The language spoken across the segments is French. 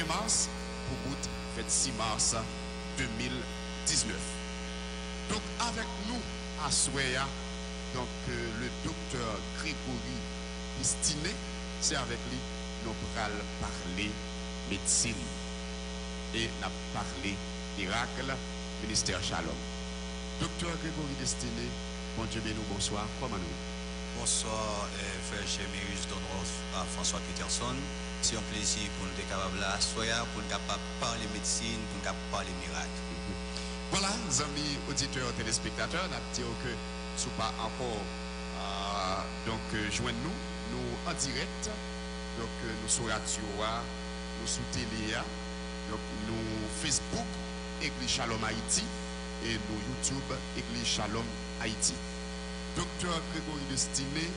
1er mars pour route 26 mars 2019. Donc avec nous à Soya, donc le docteur Grégory Destiné, c'est avec lui nous allons parler médecine et nous parler miracle, ministère Shalom. Docteur Grégory Destiné, bon Dieu béni, bonsoir, comment nous? Bonsoir, frère Chémérus Donroff à François Peterson. C'est un plaisir pour nous être capables à Soya, pour nous capables de parler médecine, pour nous capables de parler miracle. Voilà, les amis auditeurs, téléspectateurs, nous disons que ce n'est pas encore joignez-nous, nous en direct, donc nous sur radio, nous sur télé, donc nous Facebook, Église Shalom Haïti, et nous YouTube, Église Shalom Haïti. Docteur Grégory Destiné,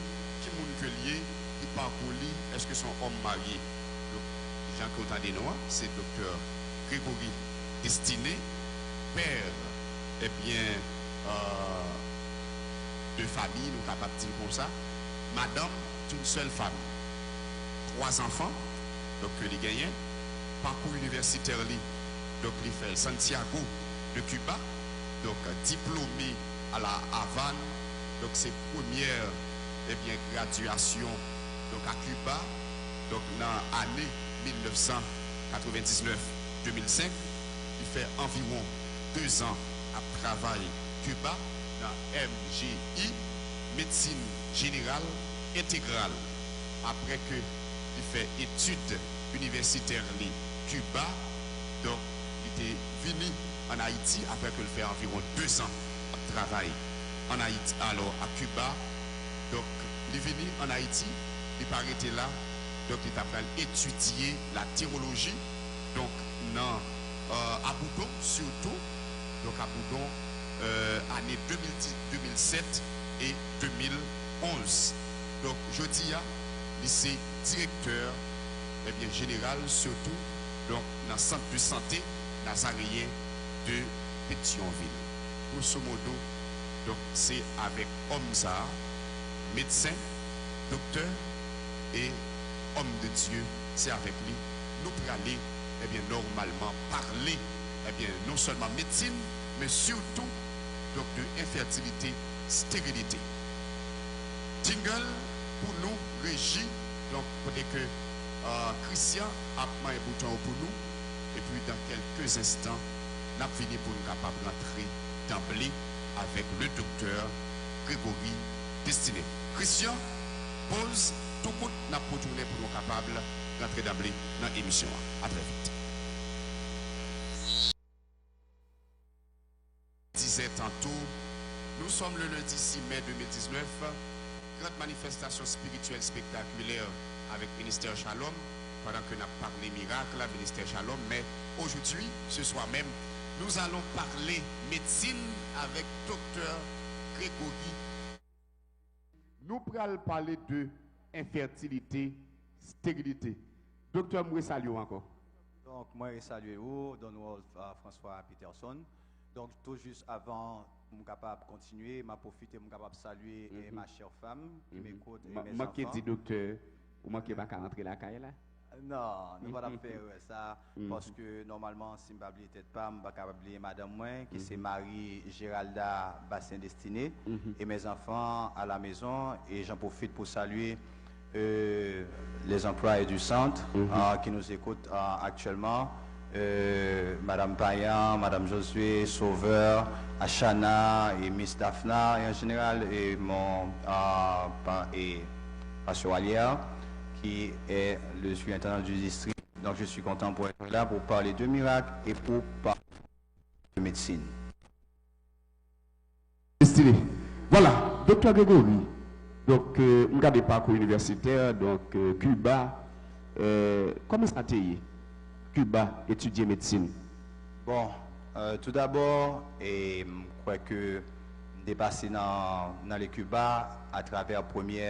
qui est lié, il parcourt, est-ce que son homme marié? Jean-Claude Adenoa, c'est docteur Grégory Destiné, père, eh bien, de famille, nous capables de dire comme ça. Madame, une seule femme. 3 enfants, donc les gagnants. Parcours universitaire, donc il fait Santiago de Cuba, donc diplômé à la Havane, donc ses premières eh bien, graduations donc à Cuba, donc dans l'année 1999-2005. Il fait environ 2 ans à travail Cuba dans MGI, médecine générale intégrale. Après que il fait études universitaires Cuba, donc il était venu en Haïti après qu'il fait environ 2 ans de travail en Haïti, alors à Cuba. Donc il est venu en Haïti, il n'est pas arrêté là, donc il a étudier la théologie, donc dans à Boudon surtout, donc à Boudon année 2007 et 2011. Donc je dis à lycée directeur eh bien, général surtout donc dans le centre de santé nazaréen de Pétionville. Grosso modo, donc c'est avec Omza, médecin, docteur et homme de Dieu, c'est avec lui nous pour aller eh bien, normalement parler eh bien, non seulement médecine, mais surtout donc, de infertilité, stérilité. Jingle pour nous, Régie, donc peut que Christian a mis un bouton pour nous, et puis dans quelques instants, nous avons fini pour nous capables de rentrer d'emblée avec le docteur Grégory Destiné. Christian, pause, tout le monde n'a pas tourné pour nous capables de rentrer d'emblée dans l'émission. À très vite. Disait tantôt, nous sommes le lundi 6 mai 2019, grande manifestation spirituelle spectaculaire avec Ministère Shalom, pendant que nous avons parlé miracle, Ministère Shalom, mais aujourd'hui, ce soir même, nous allons parler médecine avec docteur Grégory. Nous allons parler de infertilité, stérilité. Docteur, moi salue encore. Donc, moi, je salue vous, Donald François Peterson. Donc, tout juste avant, je suis capable de continuer, je profite, je suis capable de saluer ma chère femme qui m'écoute et mes enfants. Moi qui dis docteur, ou moi qui vais rentrer la caille là? Non, nous ne pouvons pas faire ça parce que normalement, si je ne peut-être pas, je ne vais pas oublier madame moi, qui c'est Marie Géralda Bassin Destiné, et mes enfants à la maison. Et j'en profite pour saluer les employés du centre qui nous écoutent actuellement. Madame Payan, Madame Josué, Sauveur, Achana et Miss Daphna, et en général, et mon Pasteur Alière, qui est le surintendant du district. Donc je suis content pour être là pour parler de miracles et pour parler de médecine. Voilà, docteur Grégory. Donc, regardez parcours universitaire, donc Cuba. Comment ça t'a été? Cuba, étudier médecine. Bon, tout d'abord, je crois que dépassé dans les Cuba à travers premier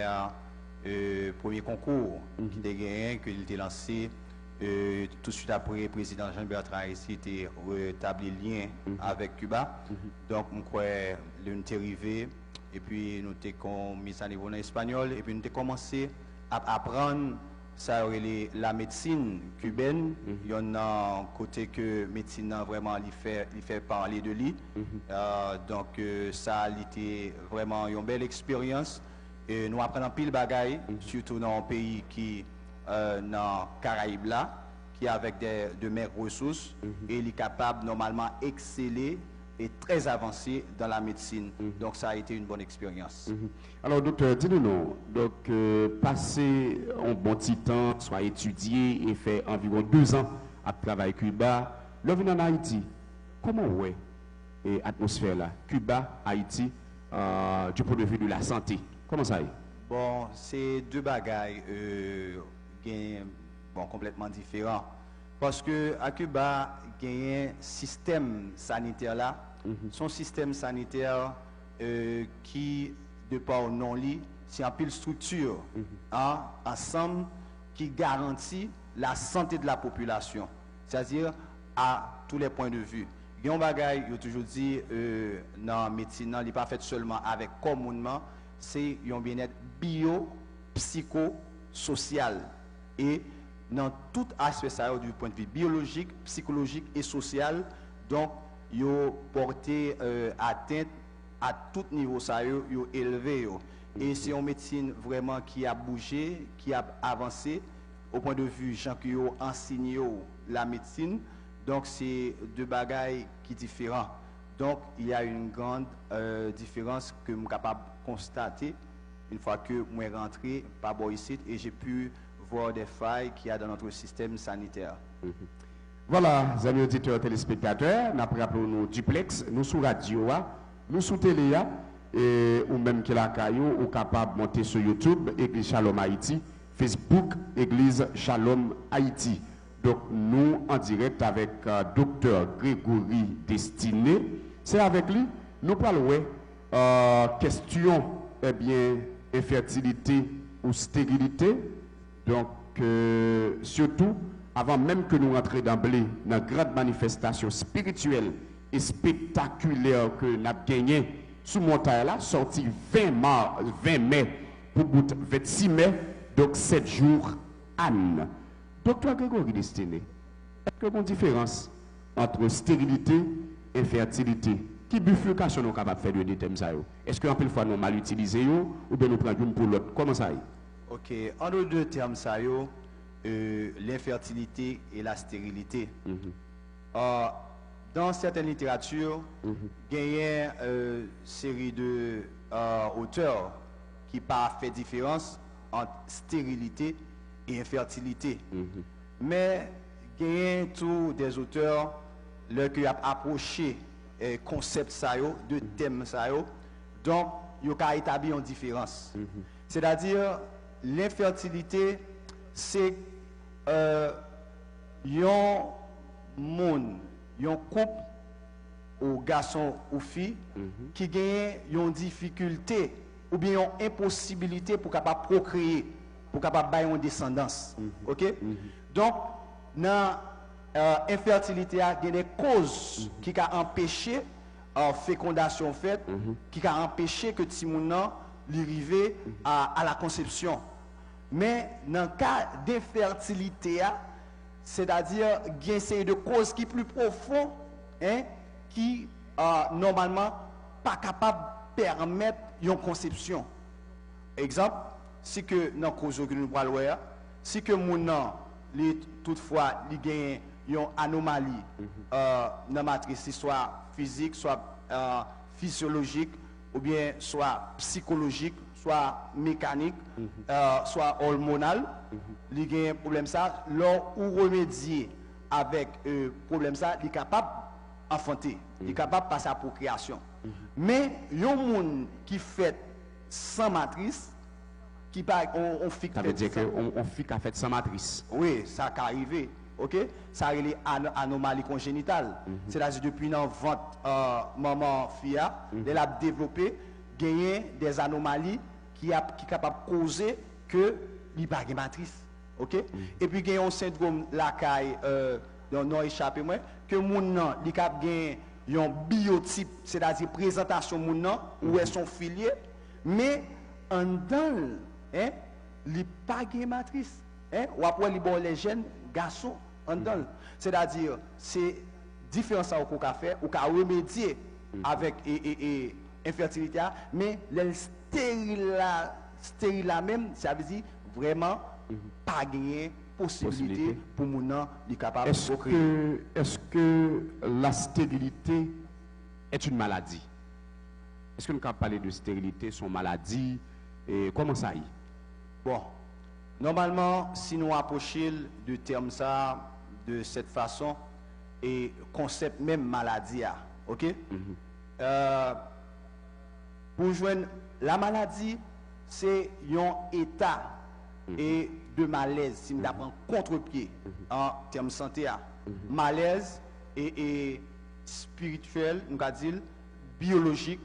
concours qui a gagné, qu'il a lancé tout de suite après le président Jean-Bertrand Aristide était rétabli le lien avec Cuba. Donc, je crois que nous sommes arrivés et puis nous avons mis à niveau en espagnol et puis nous avons commencé à apprendre ça aurait la médecine cubaine. Il y en a un côté que médecine vraiment il fait parler de lui. Donc ça a été vraiment une belle expérience. Et nous apprenons pile bagaille, surtout dans un pays qui dans Caraïbes là, qui avec de meilleures ressources et il est capable normalement exceller et très avancé dans la médecine. Donc ça a été une bonne expérience. Alors docteur, dites-nous, donc passer un bon petit temps, soit étudier et faire environ 2 ans à travailler Cuba, là venir en Haïti, comment ouais et atmosphère là, Cuba, Haïti, du point de vue de la santé, comment ça est? Bon, c'est deux bagailles complètement différents. Parce que à Cuba, il y a un système sanitaire là, son système sanitaire qui, de par le non-lit, c'est un pile structure ensemble qui garantit la santé de la population, c'est-à-dire à tous les points de vue. Il y a un bagage, il a toujours dit dans la médecine, il n'est pas fait seulement avec communément, c'est un bien-être bio-psycho-social. Et dans tout aspect ça, du point de vue biologique, psychologique et social, donc ils ont porté atteinte à tout niveau ça, ils ont élevé. Et c'est une médecine vraiment qui a bougé, qui a avancé au point de vue gens qui ont enseigné la médecine. Donc c'est deux bagailles qui sont différents. Donc il y a une grande différence que je suis capable de constater une fois que je suis rentré par ici et j'ai pu voir des failles qu'il y a dans notre système sanitaire. Voilà, amis auditeurs téléspectateurs, nous rappelons nous duplex, nous sous radio, nous sous télé, et ou même qui la caillou, ou capable de monter sur YouTube, Église Shalom Haïti, Facebook, Église Shalom Haïti. Donc nous en direct avec Dr Grégory Destiné. C'est avec lui, nous parlons question, eh bien, infertilité ou stérilité. Donc, surtout, avant même que nous rentrions d'emblée dans la grande manifestation spirituelle et spectaculaire que nous avons gagnée sous montagne là, sorti 20 mai pour bout 26 mai, donc 7 jours, Anne. Docteur Grégory Destiné, est-ce qu'il y a une différence entre stérilité et fertilité? Qui bifurcation nous sommes capables de faire de deux thèmes? Est-ce qu'en plus fois nous mal utilisé ou bien nous prenons une pour l'autre? Comment ça est? Ok, entre deux termes, l'infertilité et la stérilité. Dans certaines littératures, il y a une série de auteurs qui n'ont pas fait différence entre stérilité et infertilité. Mais il y a tous des auteurs qui ont approché le concept de thème, donc ils ont établi une différence. C'est-à-dire, l'infertilité, c'est un couple ou garçon ou fille qui gagne une difficulté ou bien une impossibilité pour capable procréer, pour capable avoir une descendance. OK? Donc, dans l'infertilité, il y a des causes qui ont empêché la fécondation faite, qui ont empêché que Timounan arrive à la conception. Mais dans le cas d'infertilité, c'est-à-dire qu'il y a une série de causes qui sont plus profondes, qui normalement pas capable de permettre une conception. Exemple, si que dans la cause que nous parlons, si que mon nom, toutefois, il y a une anomalie dans la matrice, soit physique, soit physiologique, ou bien soit psychologique, soit mécanique, soit hormonal, il y a un problème ça, lors où remédier avec problème ça, il est capable d'enfanter, il est capable de passer à la procréation. Mais il y a un monde qui fait sans matrice, qui on fait. Ça veut dire qu'on fait a fait sans matrice. Oui, ça qui arrive. Ok, ça est anomalie congénitale. C'est-à-dire depuis dans ventre maman fille, elle a développé gagner des anomalies qui est capable de causer que il pas de matrice. OK? Et puis il y a un syndrome la caille non échappé moi que mon nan il cap gagne un biotype, c'est-à-dire présentation mon nan où est son filier mais en dedans il pas de matrice. hein, ou après les jeunes garçons en dedans. C'est-à-dire, c'est différent ça qu'on a fait, ou qu'on a remédié avec infertilité, mais les stériles là même, ça veut dire vraiment pas gagner possibilité pour mon nom de capable de procréer. Est-ce que la stérilité est une maladie? Est-ce que nous pouvons parler de stérilité, son maladie, et comment ça y est? Bon, normalement, si nous approchons de terme ça de cette façon, et concept même maladie, ok? Pour joindre la maladie, c'est un état et de malaise, si nous avons contre-pied en termes de santé, malaise et spirituel, nous allons dire biologique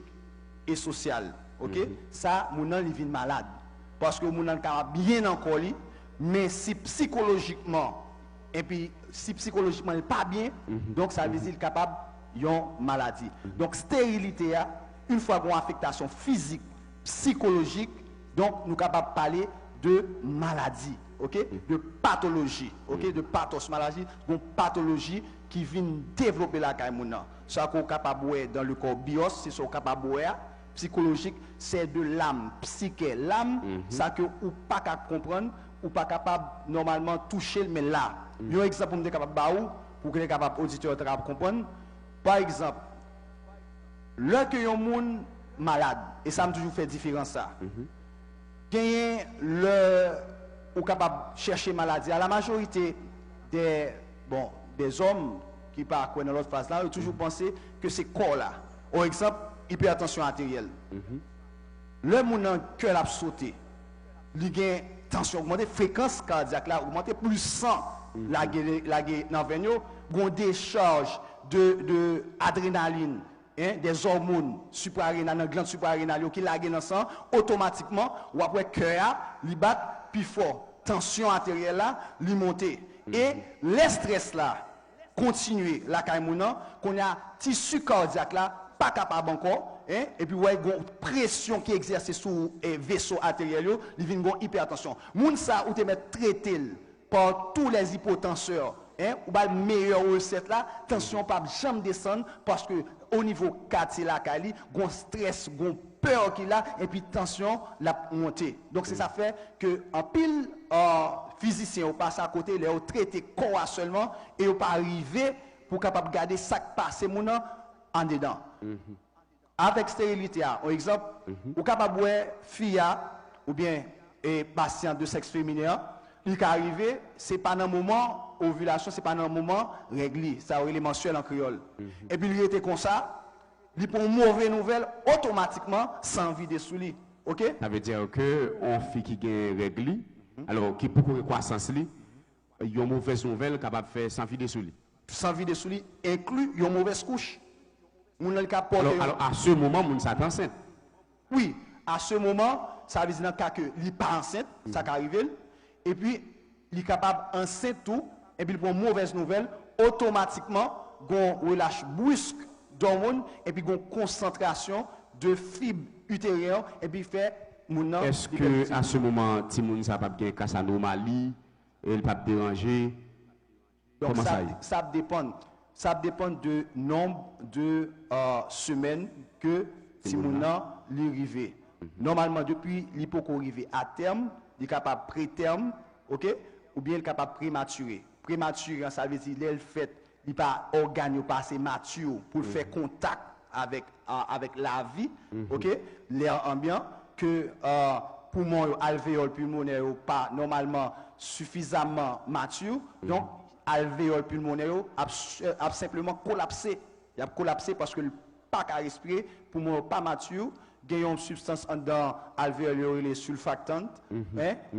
et social, ok? Ça, mon nom, il vient malade. Parce que mon nom est bien encore, mais si psychologiquement, et puis si psychologiquement il n'est pas bien, donc ça veut dire qu'il est capable d'une maladie. Donc stérilité, une fois qu'on a une affectation physique, psychologique, donc nous sommes capables de parler de maladie, ok? De pathologie, ok? De pathos maladie, donc pathologie qui vient développer la caïmouna. Ça qu'on est capable de dans le corps bios, c'est ce qu'on est capable de psychologique, c'est de l'âme, psyché. L'âme, ça que ou pas capable comprendre, ou pas capable normalement toucher, mais là. Un exemple pour capable pour que les capables auditeurs capable comprendre. Par exemple, lorsque un monde malade, et ça me toujours fait différence ça. Gagner le ou capable chercher maladie. À la majorité des hommes qui partent dans l'autre phase là, ils ont toujours pensé que c'est corps là. Par exemple, hypertension artérielle. Le monde cœur a sauté. Il gagne tension augmentée, fréquence cardiaque là augmentée, plus 100 la dans venyo, gon décharge de adrénaline, hein, des hormones suprarénales, dans glande suprarénale qui la dans sang, automatiquement ou après cœur li bat plus fort, tension artérielle là li monter et les stress là continuer la caïmouna qu'on a tissu cardiaque là pas capable encore, hein, et puis ouais gon pression qui exerce sur vaisseau artériel, il vient gon hypertension. Moun ça ou te mettre traiter par tous les hypotenseurs, hein, ou ba meilleure recette là, tension pas jamais descendre parce que au niveau 4 c'est la cali, gon stress, gon peur qu'il a et puis tension la montée. Donc c'est ça fait que en pile physicien ou passe à côté, les traiter corps seulement et ou pas arriver pour capable garder ça passer mon en dedans. Avec stérilité, par exemple, ou capable de fille ou bien patient de sexe féminin, il qui arrive, c'est pas dans le moment ovulation, c'est pas dans le moment réglé, ça aurait les mensuels en créole. Et puis il était comme ça, il pour une mauvaise nouvelle automatiquement sans vider sous lui. OK? Ça veut dire que on fille qui gagne réglé, alors qui pour croissance li, il y a une mauvaise nouvelle capable de faire sans vider sous lui. Sans vider sous lui inclut une mauvaise couche. Alors à ce moment, on s'attend enceinte. Oui, à ce moment, ça veut dire dans le cas que il n'est pas enceinte, ça qui arrive, et puis il est capable enceinte tout, et puis pour une mauvaise nouvelle, automatiquement, on relâche brusque d'hormones, et puis une concentration de fibres utérines, et puis fait mon. Est-ce que à ce moment, Timoun ça pas bien casse anomalie, il pas déranger? Donc comment ça dépend. Ça dépend du nombre de semaines que Timouna l'arrive. Normalement, depuis l'hypoco arrivé à terme, il est capable préterme, ok, ou bien il est capable prématuré. Prématuré, ça veut dire qu'il fait, il n'est pas organe, pas assez mature pour faire contact avec la vie, ok, l'air ambiant, que poumon, alvéole pulmonaire pas normalement suffisamment mature, donc alvéole pulmonaire a simplement collapsé. Il a collapsé parce que le pas qu'à respirer, poumon pas mature, il y a une substance dans alvéole les sulfactantes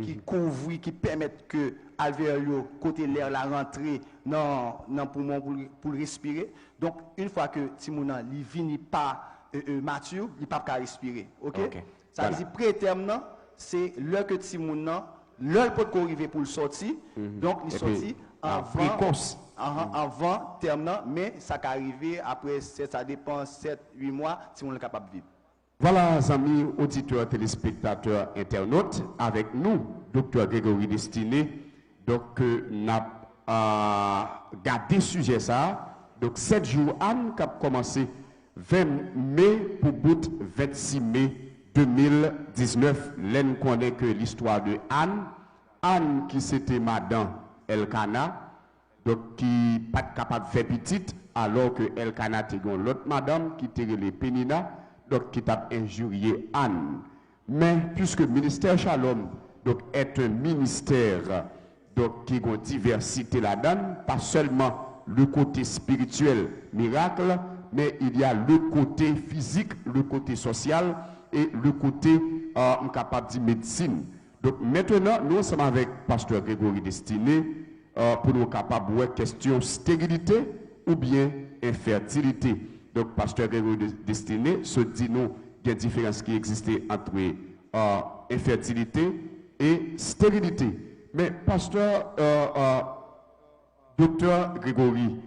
qui couvre, qui permettent que alvéole côté l'air la rentrée dans poumon pour respirer. Donc une fois que Timouna il vient pas mature, il pas qu'à respirer. OK? Ça veut dire préterme c'est l'heure que Timouna l'heure pour arriver pour le sortir. Donc il sortit avant terme, mais ça qui arrive après, ça dépend 7-8 mois si on est capable de vivre. Voilà, amis auditeurs, téléspectateurs, internautes, avec nous, Dr. Grégory Destiné, Donc, n'a gardé sujet ça. Donc, 7 jours, Anne, qui a commencé 20 mai pour bout 26 mai 2019. L'on connaît que l'histoire de Anne. Anne, qui c'était Madame Elkana, donc qui pas capable de faire petite, alors que Elkana était l'autre madame qui était les Pénina, donc qui t'a injurié Anne. Mais puisque le ministère Shalom donc, est un ministère donc, qui a une diversité là-dedans, pas seulement le côté spirituel, miracle, mais il y a le côté physique, le côté social et le côté capable de médecine. Donc maintenant, nous sommes avec Pasteur Grégory Destiné pour nous capables de voir question stérilité ou bien infertilité. Donc Pasteur Grégory Destiné se dit nous il y a une différence qui existait entre infertilité et stérilité. Mais Pasteur Docteur Grégory,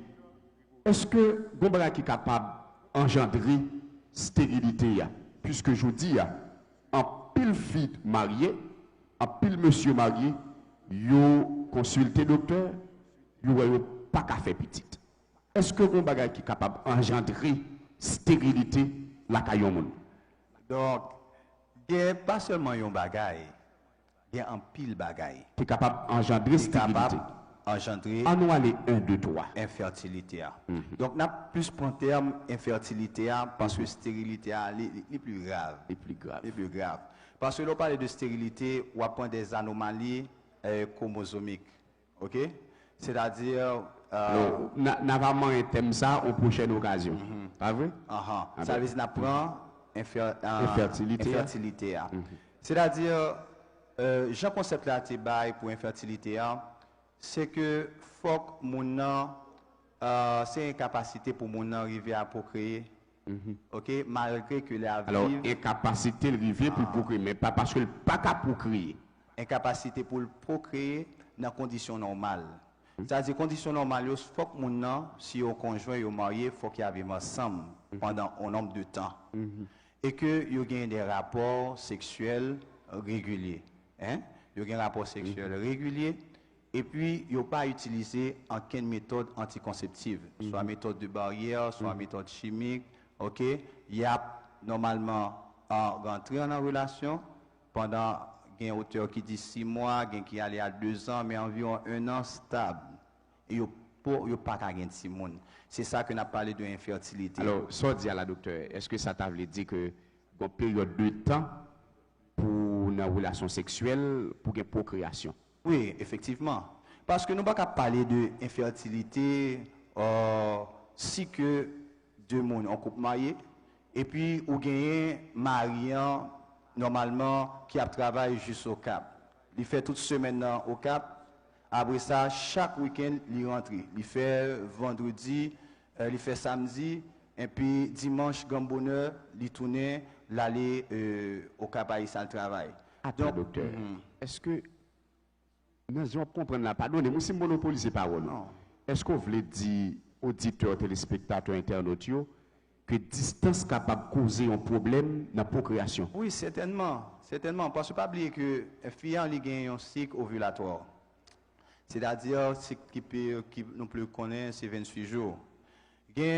est-ce que Gombala qui est capable d'engendrer stérilité? Puisque je vous dis, en pile fille mariée, en pile monsieur marié, yo consulté docteur, yo pas qu'à faire petite. Est-ce que vous bagay qui est capable d'engendrer stérilité la caillon? Donc, il n'y a pas seulement un bagay, il y a un pile bagay. Qui est capable d'engendrer stérilité. Engendrer en aller 1, 2, 3. Infertilité. Donc, on a plus pour terme infertilité parce que stérilité est plus grave. Les plus graves. Parce que l'on parle de stérilité, on prend des anomalies chromosomiques. OK? C'est-à-dire. Nous avons un thème ça en prochaine occasion. Pas vrai? Ça veut dire qu'on prend infertilité. C'est-à-dire, Jean concept là, pour infertilité, c'est que faut que mon c'est une capacité pour mon arriver à procréer. OK, malgré que la vie. Alors incapacité de arriver pour procréer, mais pas parce que pas qu'à procréer. Incapacité pour procréer dans conditions normales. C'est-à-dire conditions normales, il faut que mon si au conjoint ou marié, faut qu'il y ait ensemble pendant un nombre de temps. Et que il y ait des rapports sexuels réguliers. Hein? Il y a un rapport sexuel régulier. Et puis, il n'y a pas utilisé aucune méthode anticonceptive, soit méthode de barrière, soit méthode chimique. OK? Il y a normalement rentré en relation pendant un auteur qui dit 6 mois, un qui allait à 2 ans, mais environ 1 an stable. Et il n'y a pas qu'à gagner 6 mois. C'est ça que nous avons parlé de infertilité. Alors, ça dit à la docteur, est-ce que ça t'a voulu dire que une période de temps pour une relation sexuelle, pour une procréation? Oui, effectivement. Parce que nous ne pouvons pas parler d'infertilité si que deux mondes en couple marié et puis ou gagner mariant normalement qui a travaillé juste au Cap. Il fait toute semaine au Cap. Après ça, chaque week-end, il rentre. Il fait vendredi, il fait samedi, et puis dimanche, grand bonheur, il tourne, l'aller au Cap à le travail. Attends, docteur, est-ce que nous allons comprendre la parole? Nous sommes monopolisés parole. Est-ce qu'on voulait dire auditeurs, téléspectateurs, internautes, que distance capable de causer un problème dans la procréation? Oui, certainement. Certainement. Parce que pas oublier que les filles ont un cycle ovulatoire. C'est-à-dire, qui nous plus connaît, c'est 28 jours.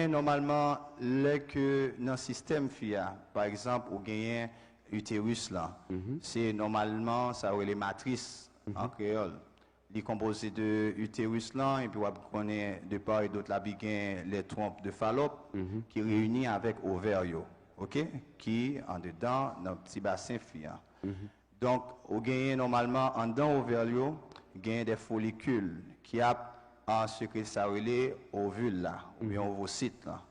Normalement, que dans le système FIA, par exemple, ou gagne utérus là, c'est normalement, ça les matrices en créole. Il est composé de utérus là, et puis on connaît de part et d'autre la les trompes de Fallope qui réunissent avec ovario, ok? Qui en dedans dans le petit bassin FIA. Donc, on gagne normalement en dedans ovario, gagne des follicules qui a en ce que ça relève ovule là, ou bien ovocyte là.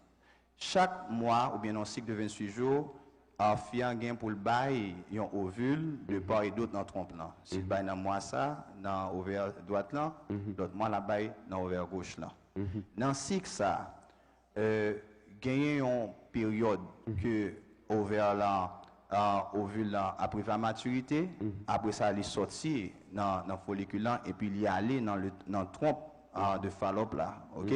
Chaque mois, ou bien dans un cycle de 28 jours, un fille gagne pour le bail, un ovule de part et d'autre dans le trompe là. Si le bail dans mois ça, dans l'ovaire droite là, l'autre mois la bail dans l'ovaire gauche là. Dans le cycle ça, gagne une période que l'ovaire là, ovule là, après la maturité, après ça, il est sorti dans le follicule là, et puis il est allé dans le trompe de Fallope là, ok?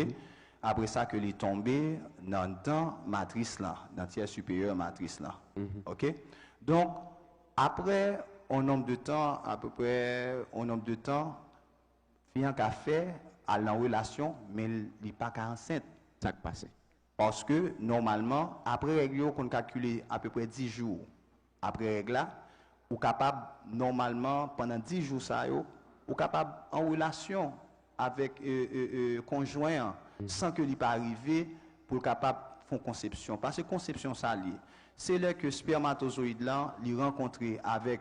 Après ça, que il est tombé dans la matrice là, dans le tiers supérieur matrice là, ok? Donc, après un nombre de temps, à peu près un nombre de temps, fille qui a fait à la relation, mais il n'est pas enceinte. Ça qui passe. Parce que normalement, après règle, on calcule à peu près 10 jours. Après règle, ou capable, normalement, pendant 10 jours, ça, ou capable en relation avec conjoint, sans que l'il pas arrivé pour capable faire conception. Parce que conception, ça lié. C'est là que spermatozoïde là, il rencontré avec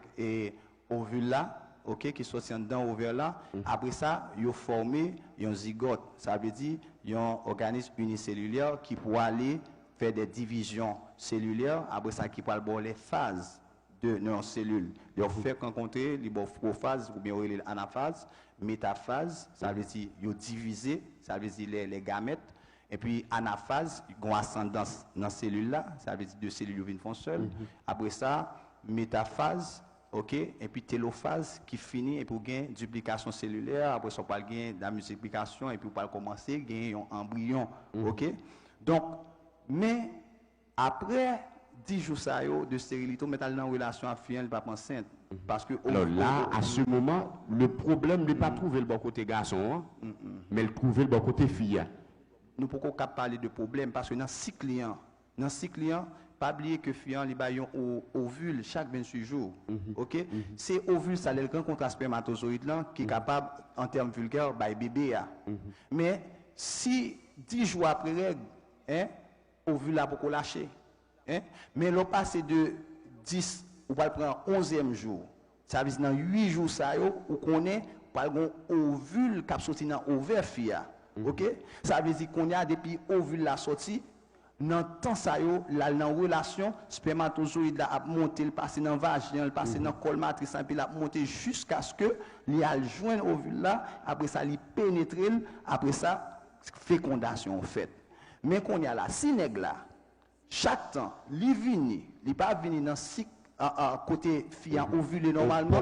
ovule là, ok, qui sont dans l'ovaire là. Après ça, il a formé un zygote. Ça veut dire un organisme unicellulaire qui pourra aller faire des divisions cellulaires. Après ça, qui pourra avoir les phases de nos cellules. Il fait rencontrer les prophase ou bien l'anaphase, métaphase. Ça veut dire il divisé. Ça veut dire les gamètes. Et puis, anaphase, il y a une ascendance dans ces cellules-là, ça veut dire deux cellules qui font seules. Après ça, métaphase, ok, et puis télophase qui finit, et puis il y a une duplication cellulaire, après ça, on parle de la multiplication, et puis on va commencer, il y a un embryon, ok. Donc, mais après 10 jours de stérilité, on met dans relation à fille, elle va pas enceinte. Parce que alors là, à ce moment, le problème n'est pas trouver le bon côté garçon, mais le trouver le bon côté fille. Nous ne pouvons pas parler de problème parce que dans 6 clients, pas oublier que fiant les baillons au ovule chaque 28 jours. OK? C'est ovule ça le rencontre spermatozoïde là qui est capable en termes vulgaires bailler bébé. Mais si 10 jours après règle, hein, ovule là pour lâcher. Hein? Mais l'on passe de 10 ou va prendre 11e jour. Ça veut dire dans 8 jours ça yo ou connaît par un ovule qui sorti dans ovaire fia. OK? Ça veut dire qu'on y a depuis ovule la sortie, dans temps ça yo, la dans relation spermatozoïde là a monté, le passer dans vagin, le passer dans col matrice, puis la monter jusqu'à ce que il a joindre ovule là, après ça il pénètre, après ça fécondation en fait. Mais qu'on y a la sinègle là, chaque temps, il vini, il pas vini dans cycle côté fille ovulé normalement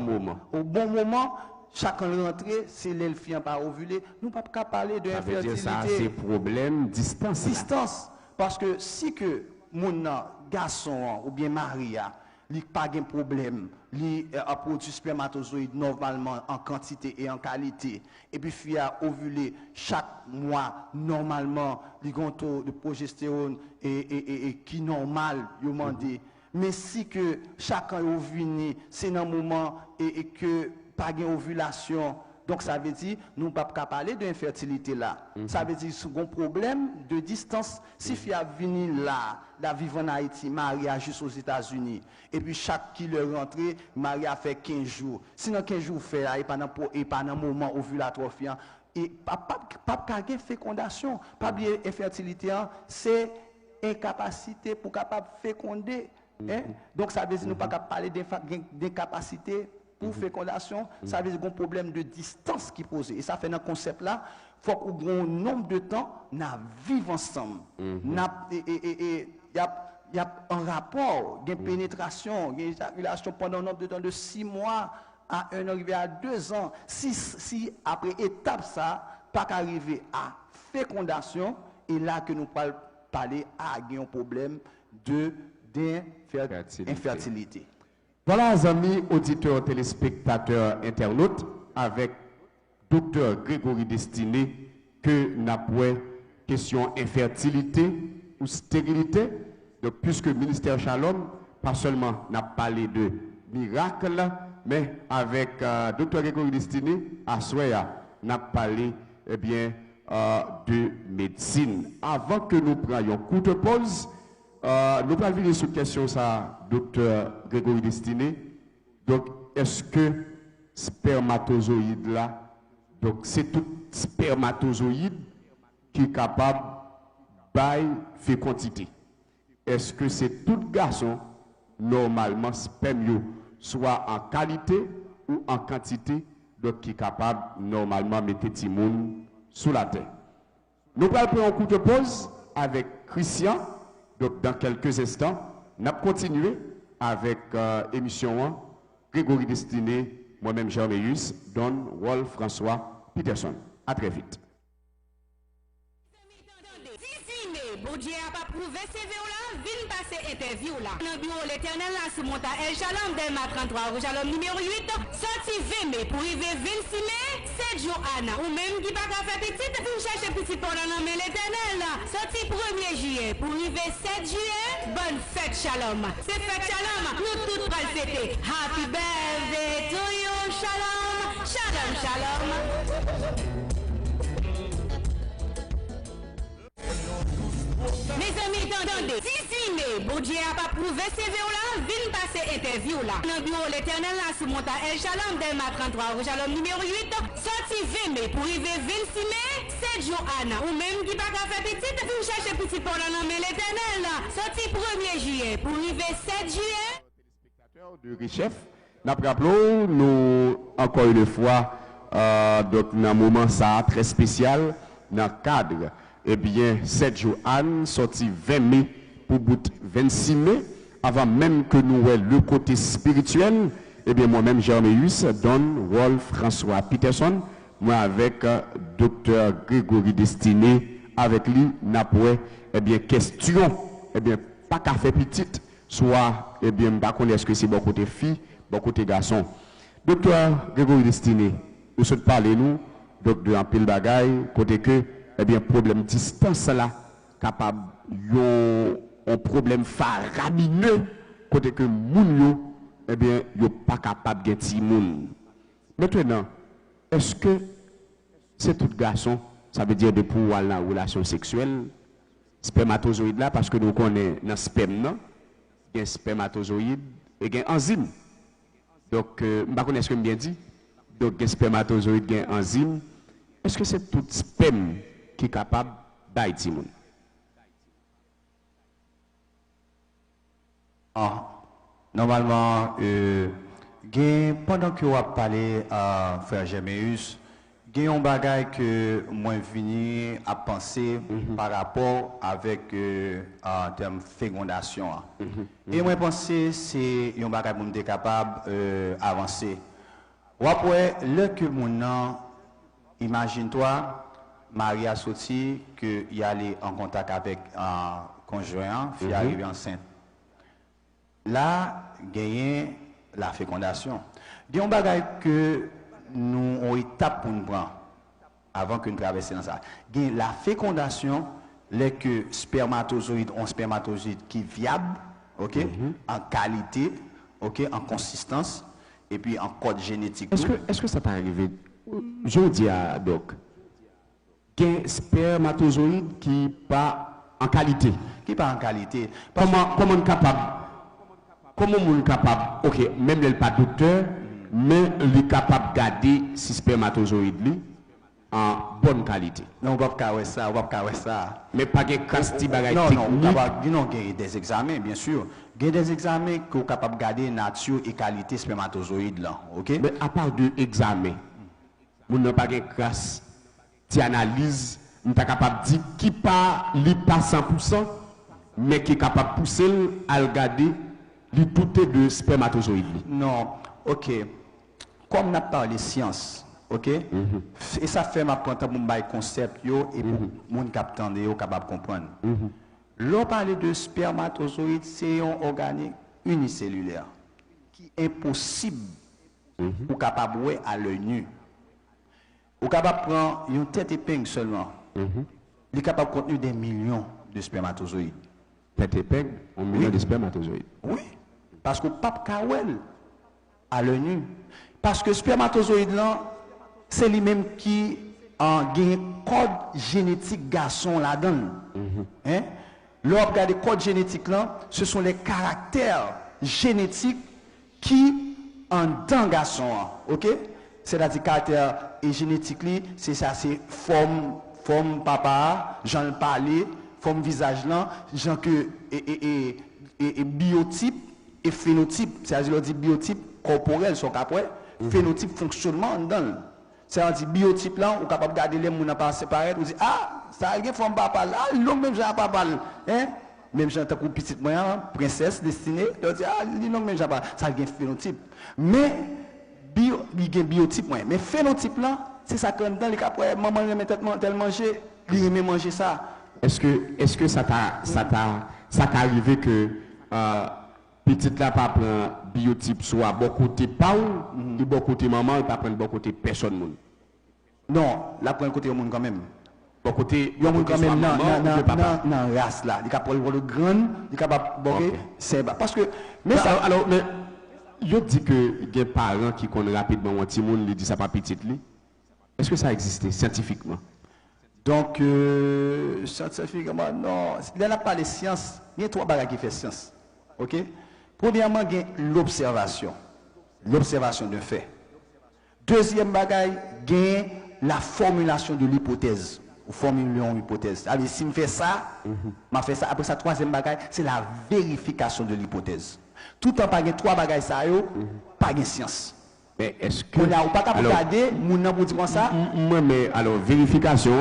au bon moment. Chacun rentré, c'est l'elfien pas ovulé. Nous ne pouvons pas parler de infertilité. Ça c'est problème distance. Distance. Parce que si que mon garçon ou bien Maria, il n'a pas de problème, il a produit spermatozoïde normalement en quantité et en qualité, et puis fille a ovulé chaque mois normalement, il a un taux de progestérone et qui normal, il demandé. Mais si que chacun est ovulé, c'est dans le moment et que pas d'ovulation, donc ça veut dire nous ne pouvons pas parler d'infertilité là. Ça veut dire un problème de distance. Si fille a venu là, la vivre en Haïti, Maria juste aux États-Unis, et puis chaque qui le rentre, Maria fait 15 jours. Sinon 15 jours fait là, et pas dans moment ovulatoire fiant, et pas de fécondation, pas de infertilité, c'est incapacité pour capable féconder. Hein? Donc ça veut dire nous ne pouvons pas parler d'incapacité pour fécondation, ça veut dire un problème de distance qui pose. Et ça fait dans ce concept-là, il faut qu'on ait un nombre de temps, nous vivons ensemble. Il y a un rapport, une pénétration, une éjaculation pendant un nombre de temps de 6 mois à 1 an, à 2 ans. Si après étape ça, pas qu'arriver à fécondation, et là que nous pouvons parler à un problème d'infertilité. Voilà, amis auditeurs, téléspectateurs, internautes, avec Dr Grégory Destiné, que n'a pas question infertilité ou stérilité. Donc, puisque le ministère Shalom, pas seulement n'a parlé de miracle, mais avec Dr Grégory Destiné, à Soya, n'a parlé eh bien, de médecine. Avant que nous prenions courte pause, nous allons venir sur la question ça, docteur Grégory Destiné. Donc, est-ce que spermatozoïde là, donc c'est tout spermatozoïde qui est capable de fécondité? Est-ce que c'est tout garçon, normalement, spermio, soit en qualité ou en quantité, donc qui est capable, normalement, de mettre Timoun sous la terre? Nous allons prendre un coup de pause avec Christian. Donc, dans quelques instants, nous allons continuer avec l'émission Grégory Destiné, moi-même Jean-Méus, Don Wolf François Peterson. À très vite. Bon Dieu a pas prouvé CV là, vine passer interview là. Dans le bureau l'éternel là sous monta El Shalom Delma 33, Shalom numéro 8, sorti 20 mai pour arriver 26 mai. c'est Johanna. Ou même qui pas qu'à faire petite, vous cherchez petit pour la nommer l'éternel. Sorti 1er juillet pour arriver 7 juillet. Bonne fête Shalom. C'est fête Shalom. Nous toutes pral fêter. Happy birthday to you. Shalom. Shalom, shalom. Mes amis, attendez. Si, mais bon Dieu a pas prouvé CV là, vine passer interview là. Dans le bureau l'éternel là, sous monta El Shalom, Delma 33, au Shalom numéro 8, sorti 20 mai pour arriver 26 mai, c'est Johanna. Ou même qui pas qu'à faire petite, vous cherchez petit pour la nommer l'éternel là. Sorti 1er juillet pour arriver 7 juillet. De Richef, nous encore une fois, donc dans un moment ça très spécial, dans le cadre. Eh bien, 7 Johanna sorti 20 mai pour bout 26 mai, avant même que nous ayons le côté spirituel, eh bien, moi-même, Germéus, Don, Wolf, François Peterson, moi avec Dr. Grégory Destiné, avec lui, n'apoué, eh bien, question, eh bien, pas qu'à faire petite, soit, eh bien, pas qu'on est-ce que c'est bon côté fille, bon côté garçon. Dr. Grégory Destiné, nous souhaitons parler, nous, donc de un pile bagaille, côté que, eh bien, problème distance là, capable, un problème faramineux, côté que moun yo, eh bien, yo pas capable de gagner moun. Maintenant, est-ce que c'est tout garçon, ça veut dire de pouvoir la relation sexuelle, spermatozoïde là, parce que nous connaissons dans le sperme, il y a un spermatozoïde et il y a un enzyme. Donc, je ne sais pas ce que je bien dit. Donc, il y a un spermatozoïde, il y a un enzyme. Est-ce que c'est tout sperme qui est capable d'aider moun? Normalement, pendant que vous avez parlé à Frère Germéus, il y a un bagage que moi venu à penser par rapport avec en termes de fécondation. Et moi penser c'est un bagage pour me capable d'avancer. Ou après, le que mon imagine-toi, Marie a sorti qu'il y allait en contact avec un conjoint, puis arrivé enceinte. Là, gagner la fécondation. Il y a un bagage que nous avons étape pour nous prendre avant que nous traversions dans ça. La fécondation, les que spermatozoïdes ont spermatozoïdes qui est viable, ok, en qualité, ok, en consistance, et puis en code génétique. Est-ce que ça peut arriver? Je dis à Doc, qu'un spermatozoïde qui pas en qualité. Qui pas en qualité. Comment on est capable? Comment on est capable? Ok, même le pas docteur, mais il est capable de garder ce spermatozoïde en bonne qualité. Non, on va pas ça, on va pas ça. Mais pas de casti bagay non, technique. Non, il y a des examens, bien sûr. Il y a des examens qui sont capables de garder nature et qualité spermatozoïde là, ok? Mais à part de examen, on n'a pas de classe d'analyse, on est capable de dire qui pas 100%, mais qui est capable de pousser à regarder les douter de spermatozoïdes. Non, ok. Comme on a parlé science, ok? Et ça fait ma prendre mon concept yo et pour mon captant yo capable comprendre. L'on parle de spermatozoïde, c'est un organe unicellulaire qui est impossible ou capable de voir à l'œil nu. Ou capable de prendre une tête épingle seulement. Il est capable de contenir des millions de spermatozoïdes. Tête épingle, un million de spermatozoïdes. Oui, parce que pape Kawel à l'œil nu. Parce que spermatozoïde là, c'est lui-même qui a un code génétique garçon là-dedans. Hein? Lorsque regarde le code génétique là, ce sont les caractères génétiques qui en dans garçon. OK? C'est-à-dire caractère et génétique c'est ça, c'est forme papa, j'en parler, forme visage là, genre que et biotype et phénotype, c'est-à-dire le dit biotype corporel sont après, phénotype fonctionnement dedans. C'est-à-dire biotype là, on est capable de garder les gens pas séparés, on dit ah ça a une forme papa là, l'homme même j'ai papa hein, même j'ai tant petite moyen princesse destinée, on dit ah l'homme même j'ai pas, ça a un phénotype. Mais il y a un biotype moyen, mais phénotype là, c'est ça que dans les cas après maman aime tellement manger, il aime manger ça. Est-ce que ça t'est arrivé que petite là pas prendre biotype soit bon côté pas ou bon côté maman et pas prendre bon côté personne moun? Non, la prend côté au monde quand même. Bon côté, Il y a quand même dans race là, il est capable de le grand, il est capable de c'est parce que mais ça alors mais il dit que des parents qui connaissent rapidement un petit monde lui dit ça pas petit lui. Est-ce que ça existe scientifiquement? Donc scientifiquement non, là n'a pas les sciences, il y a trois bagages qui fait science. OK? Premièrement, il y a l'observation. L'observation de fait. Deuxième bagage, il y a la formulation de l'hypothèse. Ou formuler une hypothèse. Alors, si je fais ça, je fais ça. Après ça, troisième bagage, c'est la vérification de l'hypothèse. Tout en pas trois bagages ça pas de science. Mais est-ce que on n'a pas qu'à regarder, mon nom pour dire comme ça. Mais alors vérification,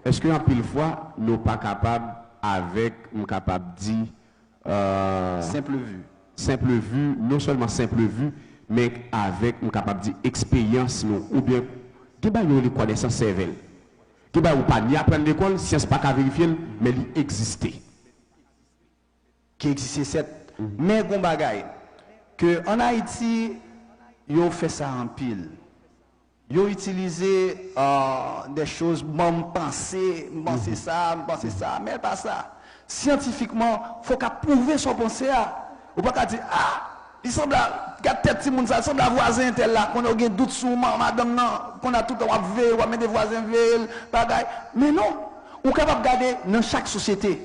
est-ce qu'en pile fois nous pas capable avec capable dire simple vue, non seulement simple vue, mais avec capable dire expérience ou bien qui ba yo les connaissances cervelle. Qui ba ou pas ni apprendre l'école, science pas qu'à vérifier, mais il existait. Qui existait cette mais gon bagaille que en Haïti ils fait ça en pile. Ils ont utilisé des choses, penser ça, mais pas ça. Scientifiquement, il faut qu'à prouver son pensée. Ou pas qu'à dire, il semble à tête si ça semble à voisin tel là, qu'on a un doute sur madame, qu'on a tout le temps veillé, ou à mettre des voisins veillés, bagaille. Mais non, ou capable de garder dans chaque société.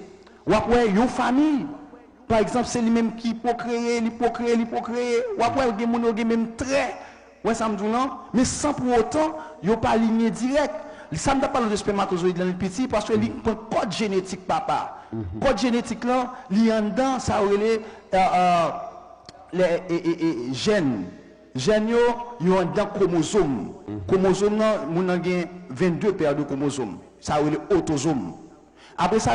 Ou après, une famille. Par exemple, c'est lui-même qui peut créer. Ou après, il y a même trait. Ouais, ça me dit non. Mais sans pour autant, il n'y a pas ligne directe. Ça ne me parle de spermatozoïde dans le petit parce que il y a un code génétique, papa. Code génétique là, il y a dedans, ça les gènes. Gènes, il y a un chromosome. Chromosome, il y a 22 paires de chromosomes. Ça c'est autosome. Après ça,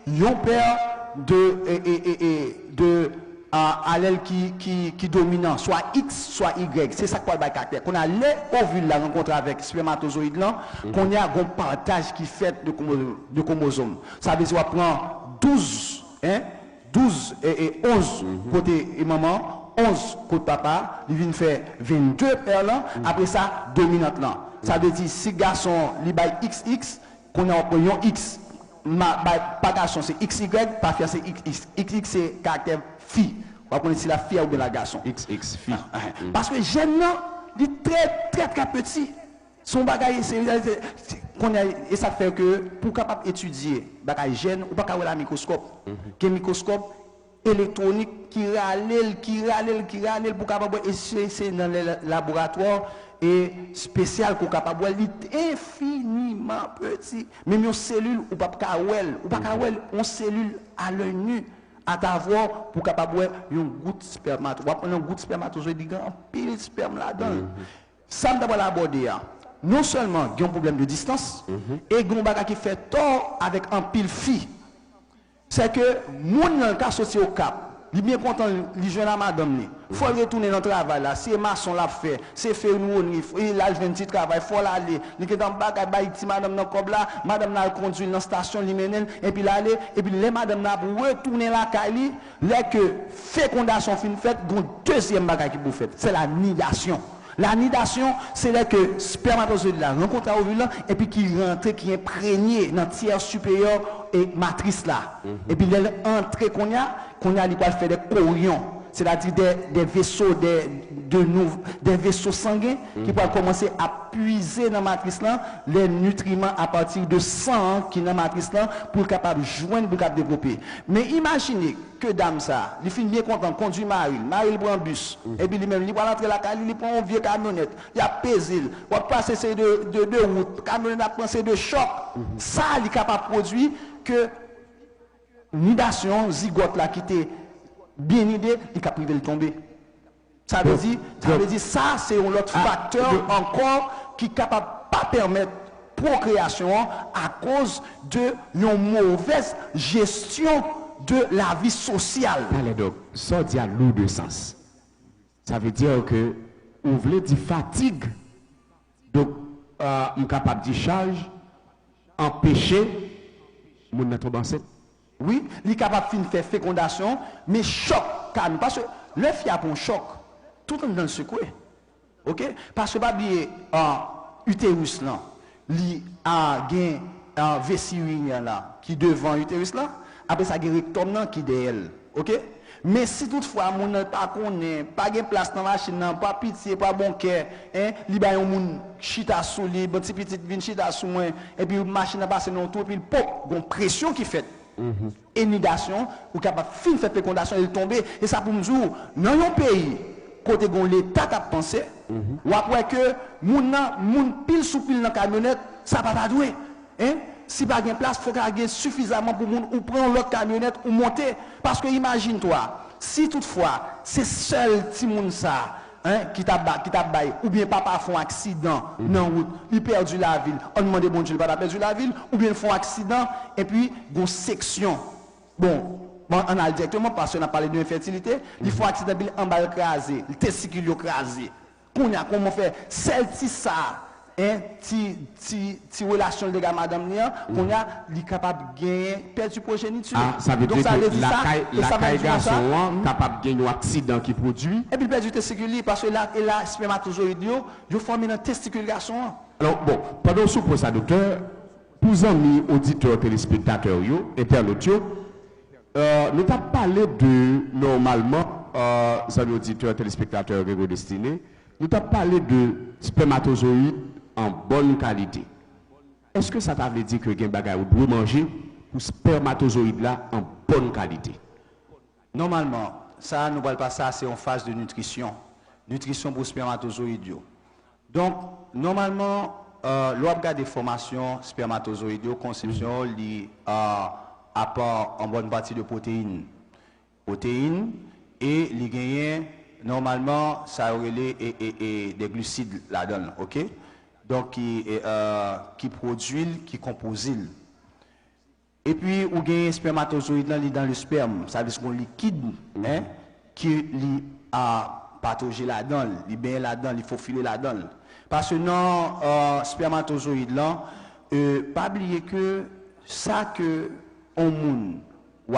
il y a un paire de allèle qui dominant, soit X, soit Y. C'est ça qu'on a caractère. Qu'on a les ovules la rencontre avec spermatozoïdes là, qu'on a un partage qui fait de chromosomes. Ça veut dire qu'on prend 12, 12 et 11 côté maman, 11 côté papa, il vient faire 22 paires là, après ça, dominante là. Ça veut dire si garçon, il bail XX, qu'on a un X. Pas garçon c'est XY, pas fille c'est XX. XX c'est caractère fille. On va connaître si la fille ou bien la garçon. XX fille. Parce que jeune là, il est très petit. Son bagage c'est et ça fait que pour capable étudier bagage jeune ou pas qu'avoir la microscope. Que microscope électronique qui râle pour capable essayer dans le laboratoire et spécial qu'on capable infiniment petit même une cellule ou pas une cellule à l'œil nu à t'avoir pour capable une goutte spermatozoïde on prend une goutte spermatozoïde grand pile sperme là-dedans ça d'abord l'aborder non seulement il y a un problème de distance et il y a un bagage qui fait tort avec un pile fille c'est que moun nan ka sorti au cap il bien content li joindre la madame ni faut retourner dans le travail là c'est maçon l'a fait c'est faire nous il a un petit travail faut l'aller li que dans bagay bay ti madame nan kob là madame n'a conduit dans station li menen et puis l'aller et puis les madame n'a pour retourner la caille là que fécondation fin faite gon deuxième bagay qui pour fait c'est la nidation. La nidation, c'est là que spermatozoïde là rencontre à ovule et puis qui rentre, qui est imprégné dans le tiers supérieur et matrice là. Et puis l'entrée qu'on a il va faire des chorions, c'est-à-dire des vaisseaux des vaisseaux sanguins qui vont commencer à puiser dans la matrice là les nutriments à partir de sang qui est dans la matrice là pour capable joindre pour capable développer. Mais imaginez que dame ça, il finit bien content conduit Marie prend un bus et puis lui-même il va rentrer la caille, il prend une vieille camionnette, il a pesé, il va passer ces de route, camionnette a pensé de choc. Ça il est capable de produire que nidation zygote là qui était bien idée, il est capable de tomber. Ça veut dire ça c'est un autre facteur encore qui est capable de pas permettre procréation à cause de une mauvaise gestion de la vie sociale. Allez donc, ça dit à lourd de sens. Ça veut dire que vous voulez dire fatigue, donc on est capable de charge, empêcher mon tomber enceinte. Oui, il est capable de faire fécondation, mais choc, calme, parce que le fille a un choc, tout le monde dans le secoué. OK? Parce que pas oublier utérus là, li a gen un vessie urinaire là qui devant utérus là, après ça gen rectum là qui derrière, OK? Mais si toutefois moun pas connaît, pas gen place dans machine nan, pas pitié, pas bon cœur, hein, li ba yon moun chita sou li, bon petit petit vin chita sou moi et puis machine passe non tout puis pop, gon pression qui fait. Inundation ou capable fin faire fécondation et tomber et ça pour nous dire dans un pays côté gon l'état a pensé ou après que moun pile sous pile dans camionnette ça pas doué hein si pas gain place faut qu'il y ait suffisamment pour moun ou prendre l'autre camionnette ou monter parce que imagine toi si toutefois c'est seul petit moun ça hein, qui t'a baillé, ou bien papa font accident dans route, il perdu la ville, on demande bon Dieu, il pas perdu la ville, ou bien font accident, et puis, une section. Bon, on a directement, parce qu'on a parlé d'infertilité, il faut accident, il en bas écrasé, le testicule écrasé. Comment faire, celle-ci ça, hein, ti relation de gars madame nia, qu'on a, il capable de gagner, perdre du progéniture. Ah, ça veut dire que la caille garçon capable de gagner un accident qui produit. Et puis perdre du testicule parce que là, spermatozoïde, yo forme dans testicule garçon. Alors, bon, pendant ce pour ça, docteur, pour amis, auditeurs, téléspectateurs, internautes, nous avons parlé de, normalement, amis, auditeurs, téléspectateurs, destinés, nous avons parlé de spermatozoïdes en bonne qualité. Est-ce que ça veut dire que vous devez manger pour spermatozoïdes là en bonne qualité? Normalement, ça, nous ne parlons pas ça, c'est en phase de nutrition. Nutrition pour spermatozoïdes. Donc, normalement, l'on regarde des formations spermatozoïdes, conception, apport en bonne partie de protéines. Protéines et les gagnants, normalement, ça aurait des glucides là-dedans, ok? Donc, qui produit, qui compose. Et puis, ou gagne spermatozoïde là, dans le sperme, ça veut dire qu'on liquide, hein, qui a pathogé là-dedans, il bien là-dedans, il faut filer là-dedans. Parce que non, spermatozoïde là, pas oublier que ça que on moun ou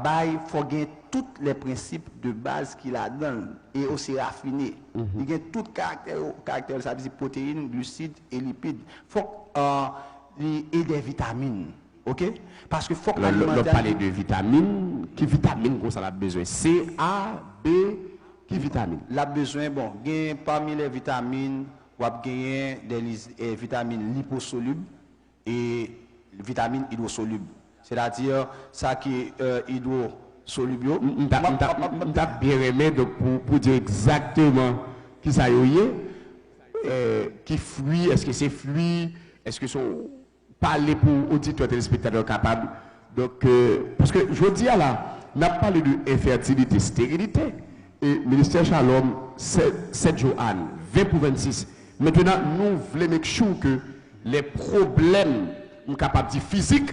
bail faut gagner tous les principes de base qu'il a dedans et aussi raffiné. Il gagne tout caractère, ça veut dire protéines, glucides et lipides. Faut et des vitamines. OK? Parce que faut que l'on parle de vitamines, qui vitamines qu'on a besoin? C, A, B, qui vitamines? La besoin bon, parmi les vitamines, on va gagner des vitamines liposolubles et vitamines hydrosolubles. C'est-à-dire ça qui est hydrosoluble. On t'a bien aimé pour dire exactement qui ça y est, qui fruit, est-ce que c'est fruit, est-ce que sont parler pour auditeurs téléspectateurs capables. Donc, parce que je dis là, on a parlé de infertilité, stérilité, et le ministère Shalom, 7 Joanne, 20 pour 26. Maintenant, nous voulons make sure que les problèmes, capables de physique,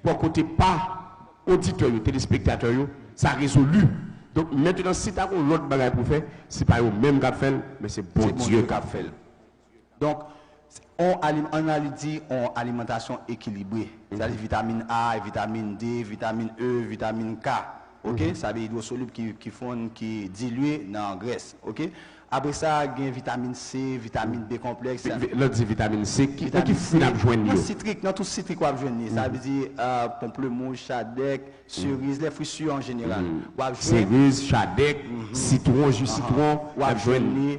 pour côté pas auditeurs, téléspectateurs, ça résolu. Donc, maintenant, si tu as l'autre bagage pour faire, ce n'est pas le même qu'a fait, mais c'est bon Dieu qu'a fait. Donc, on a dit en alimentation équilibrée. C'est-à-dire vitamine A, vitamine D, vitamine E, vitamine K. OK? Ça veut dire hydrosolubles qui diluent dans la graisse. OK? Après ça, il y a vitamine C, vitamine B complexe. L'autre dit vitamine C, qui fruit à joindre? Citrique, non, tout citrique à joindre. Ça veut dire pamplemousse, chadec, cerise, les fruits sûrs en général. Cerise, chadec, citron, jus citron,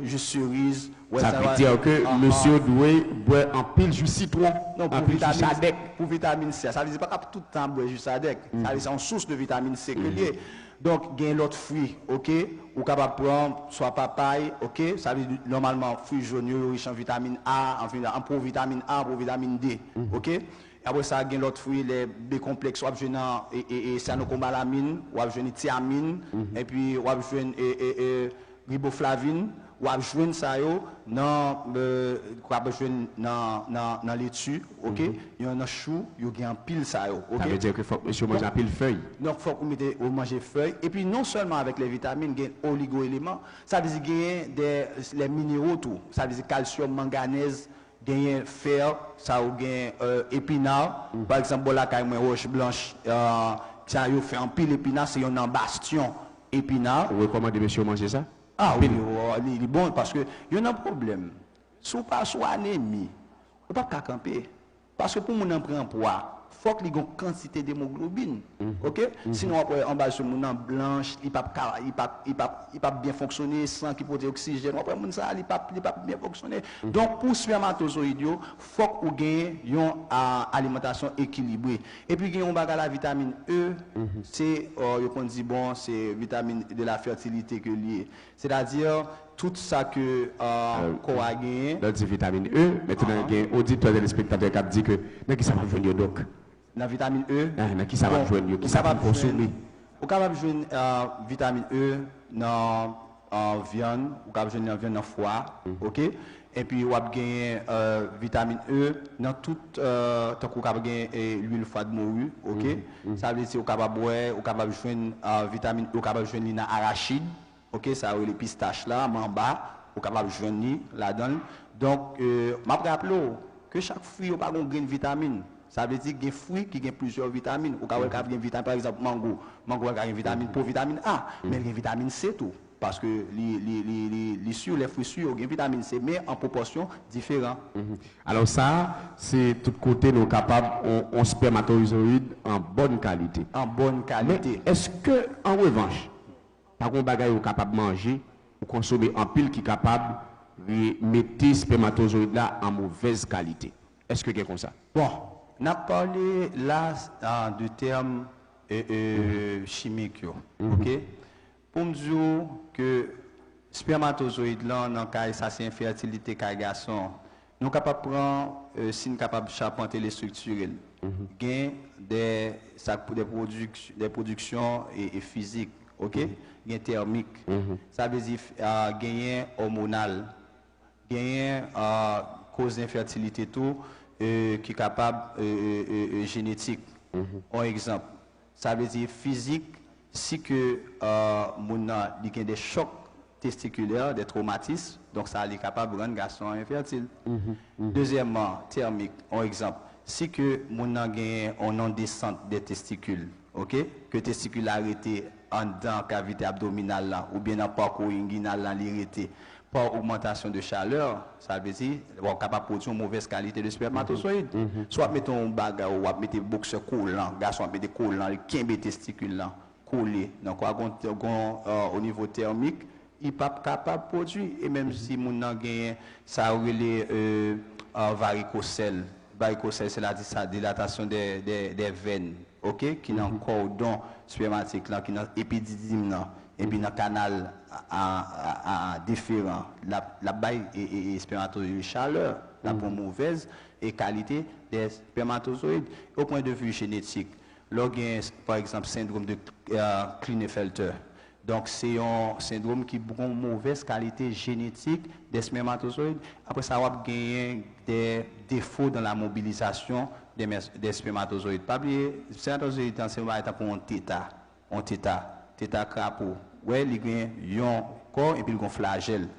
jus cerise. Ça veut dire que monsieur doit boire en pile jus citron, non, en pile jus chadec. Pour vitamine C, ça veut dire pas tout le temps boire jus chadec. Ça veut dire c'est une source de vitamine C que lié. Donc, il y a l'autre fruit, ok? Ou capable de prendre soit papaye, ok? Ça veut dire normalement fruits jaunes riches en vitamine A, en provitamine A, en provitamine D, ok? Après ça, il y a l'autre fruit, les B complexes, ou et cyanocobalamine, ou thiamine, et puis ou riboflavine, ou ça dans dans laitue, ok? Il y a un chou, il y a un pile ça yo, ok? Ça veut dire que faut monsieur manger un pile feuille. Donc faut qu'on manger feuille et puis non seulement avec les vitamines, il y a oligo-éléments, ça veut dire qu'il y a les minéraux tout, ça veut dire calcium, manganèse, il y a fer, ça ou gain épinard, par exemple la caille roche blanche, ça yo fait un pile épinard, c'est un bastion épinard. Vous recommandez monsieur manger ça? Ah oui, il est bon parce que il y a un problème. sous pas sous anémie, on pas qu'à camper. Parce que pour mon en prend poids, faut qu'il y ait une quantité d'hémoglobine. OK? Sinon après en bas sur mon blanche, il pas bien fonctionner sans qu'il porte oxygène. Après mon ça il pas bien fonctionner. Donc pour spermatozoïde, faut qu'on gagne une alimentation équilibrée. Et puis gagne on bagage la vitamine E, c'est on dit bon, c'est vitamine de la fertilité que lié. C'est-à-dire tout ça que qu'on a gagné. Dans la vitamine E, maintenant il y a un auditeur et spectateur qui dit que dans qui ça va venir donc. La vitamine E, dans qui ça va joindre, qui ça va consommer. Ou capable de joindre vitamine E dans viande, ou capable de joindre viande dans foie, OK? Et puis ou gagner vitamine E dans tout tant qu'on capable gagner l'huile foie de morue, OK? Ça veut dire ou capable boire, ou capable de joindre vitamine E, ou capable de joindre arachide. OK, ça les pistaches là, en bas, ou capable de joindre là-dedans. Donc m'a rappelé que chaque fruit a pas une vitamine. Ça veut dire qu'il y a des fruits qui ont plusieurs vitamines. Ou quand il y a une vitamine, par exemple, mango a une vitamine pour vitamine A, mais il y a une vitamine C tout. Parce que les fruits sûrs ont une vitamine C, mais en proportion différente. Alors ça, c'est tout côté nous capables on spermatozoïde en bonne qualité. En bonne qualité. Est-ce que en revanche, par contre bagaille ou capable manger ou consommer en pile qui capable de mettre spermatozoïde là en mauvaise qualité? Est-ce que c'est comme ça? Bon. On a parlé là de termes chimiques. OK? Pour me dire que spermatozoïde là, dans le cas ça c'est infertilité cas garçon, nous sommes capables de prendre, si nous sommes capables de charpenter les structures, gain des productions et physiques, OK? Gain thermique. Ça veut dire gagner hormonal, gagner cause d'infertilité tout. Qui est capable génétique. Par exemple, ça veut dire physique, si que mon a des chocs testiculaires, des traumatismes, donc ça est capable de rendre garçon infertile. Deuxièmement, thermique, par exemple, si que mon a gagné en descente des testicules, OK, que testicule arrêté en dans cavité abdominale là, ou bien dans parcours inguinal là, l'arrêté. Par augmentation de chaleur, ça veut dire qu'on est capable de produire une mauvaise qualité de spermatozoïde. Soit mettons un bagage ou mettez boxeur collant, garçon mettez collant, qui est testicule là, collé. Donc au niveau thermique, il n'est pas capable de produire. Et même si mon gagne ça relève varicocèle. Varicocèle, c'est la dilatation des veines, OK, qui dans le cordon spermatique là, qui dans l'épididyme là. Et puis dans le canal différent, la baille et spermatozoïde chaleur, la pour mauvaise et qualité des spermatozoïdes. Au point de vue génétique, il par exemple syndrome de Klinefelter. Donc c'est un syndrome qui a une mauvaise qualité génétique des spermatozoïdes. Après ça, on va gagner des défauts dans la mobilisation des spermatozoïdes. Pas oublier, les spermatozoïdes c'est pour un theta crapaud. Ouais, il y a un corps et puis il y a un flagelle.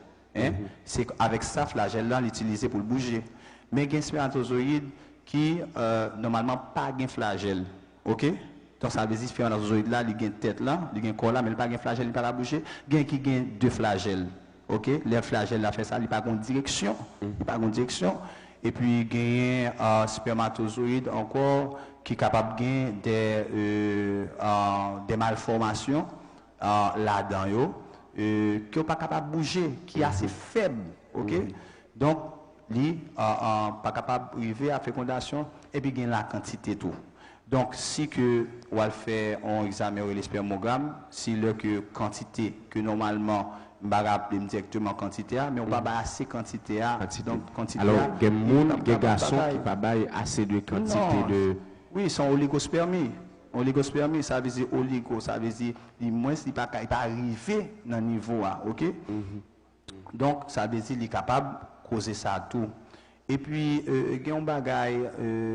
C'est avec ça flagelle là, l'utiliser pour le bouger. Mais il y a un spermatozoïde qui normalement pas un flagelle. OK? Donc ça veut dire que spermatozoïde là, il y a une tête là, il y a un corps là, mais il n'y a pas un flagelle, il ne peut pas bouger. Il y a qui a deux flagelles. OK? Les flagelles là fait ça, il n'y a pas une direction. Et puis il y a un spermatozoïde encore qui est capable de gagner des malformations. Là-dedans, qui n'est pas capable de bouger, qui est assez faible. OK? Donc, il n'est pas capable d'arriver à la fécondation et puis il y a la quantité tout. Donc, si que on va faire un examen ou l'espermogramme, si le que quantité que normalement on va rappeler directement quantité mais on va pas assez quantité donc quantité. Alors, il y a des garçons qui pas assez de quantité de. Oui, ils sont oligospermie. Oligospermie, ça veut dire oligo, ça veut dire moins il pas arrivé dans le niveau A, OK? Donc ça veut dire qu'il est capable de causer ça tout. Et puis il y a un bagage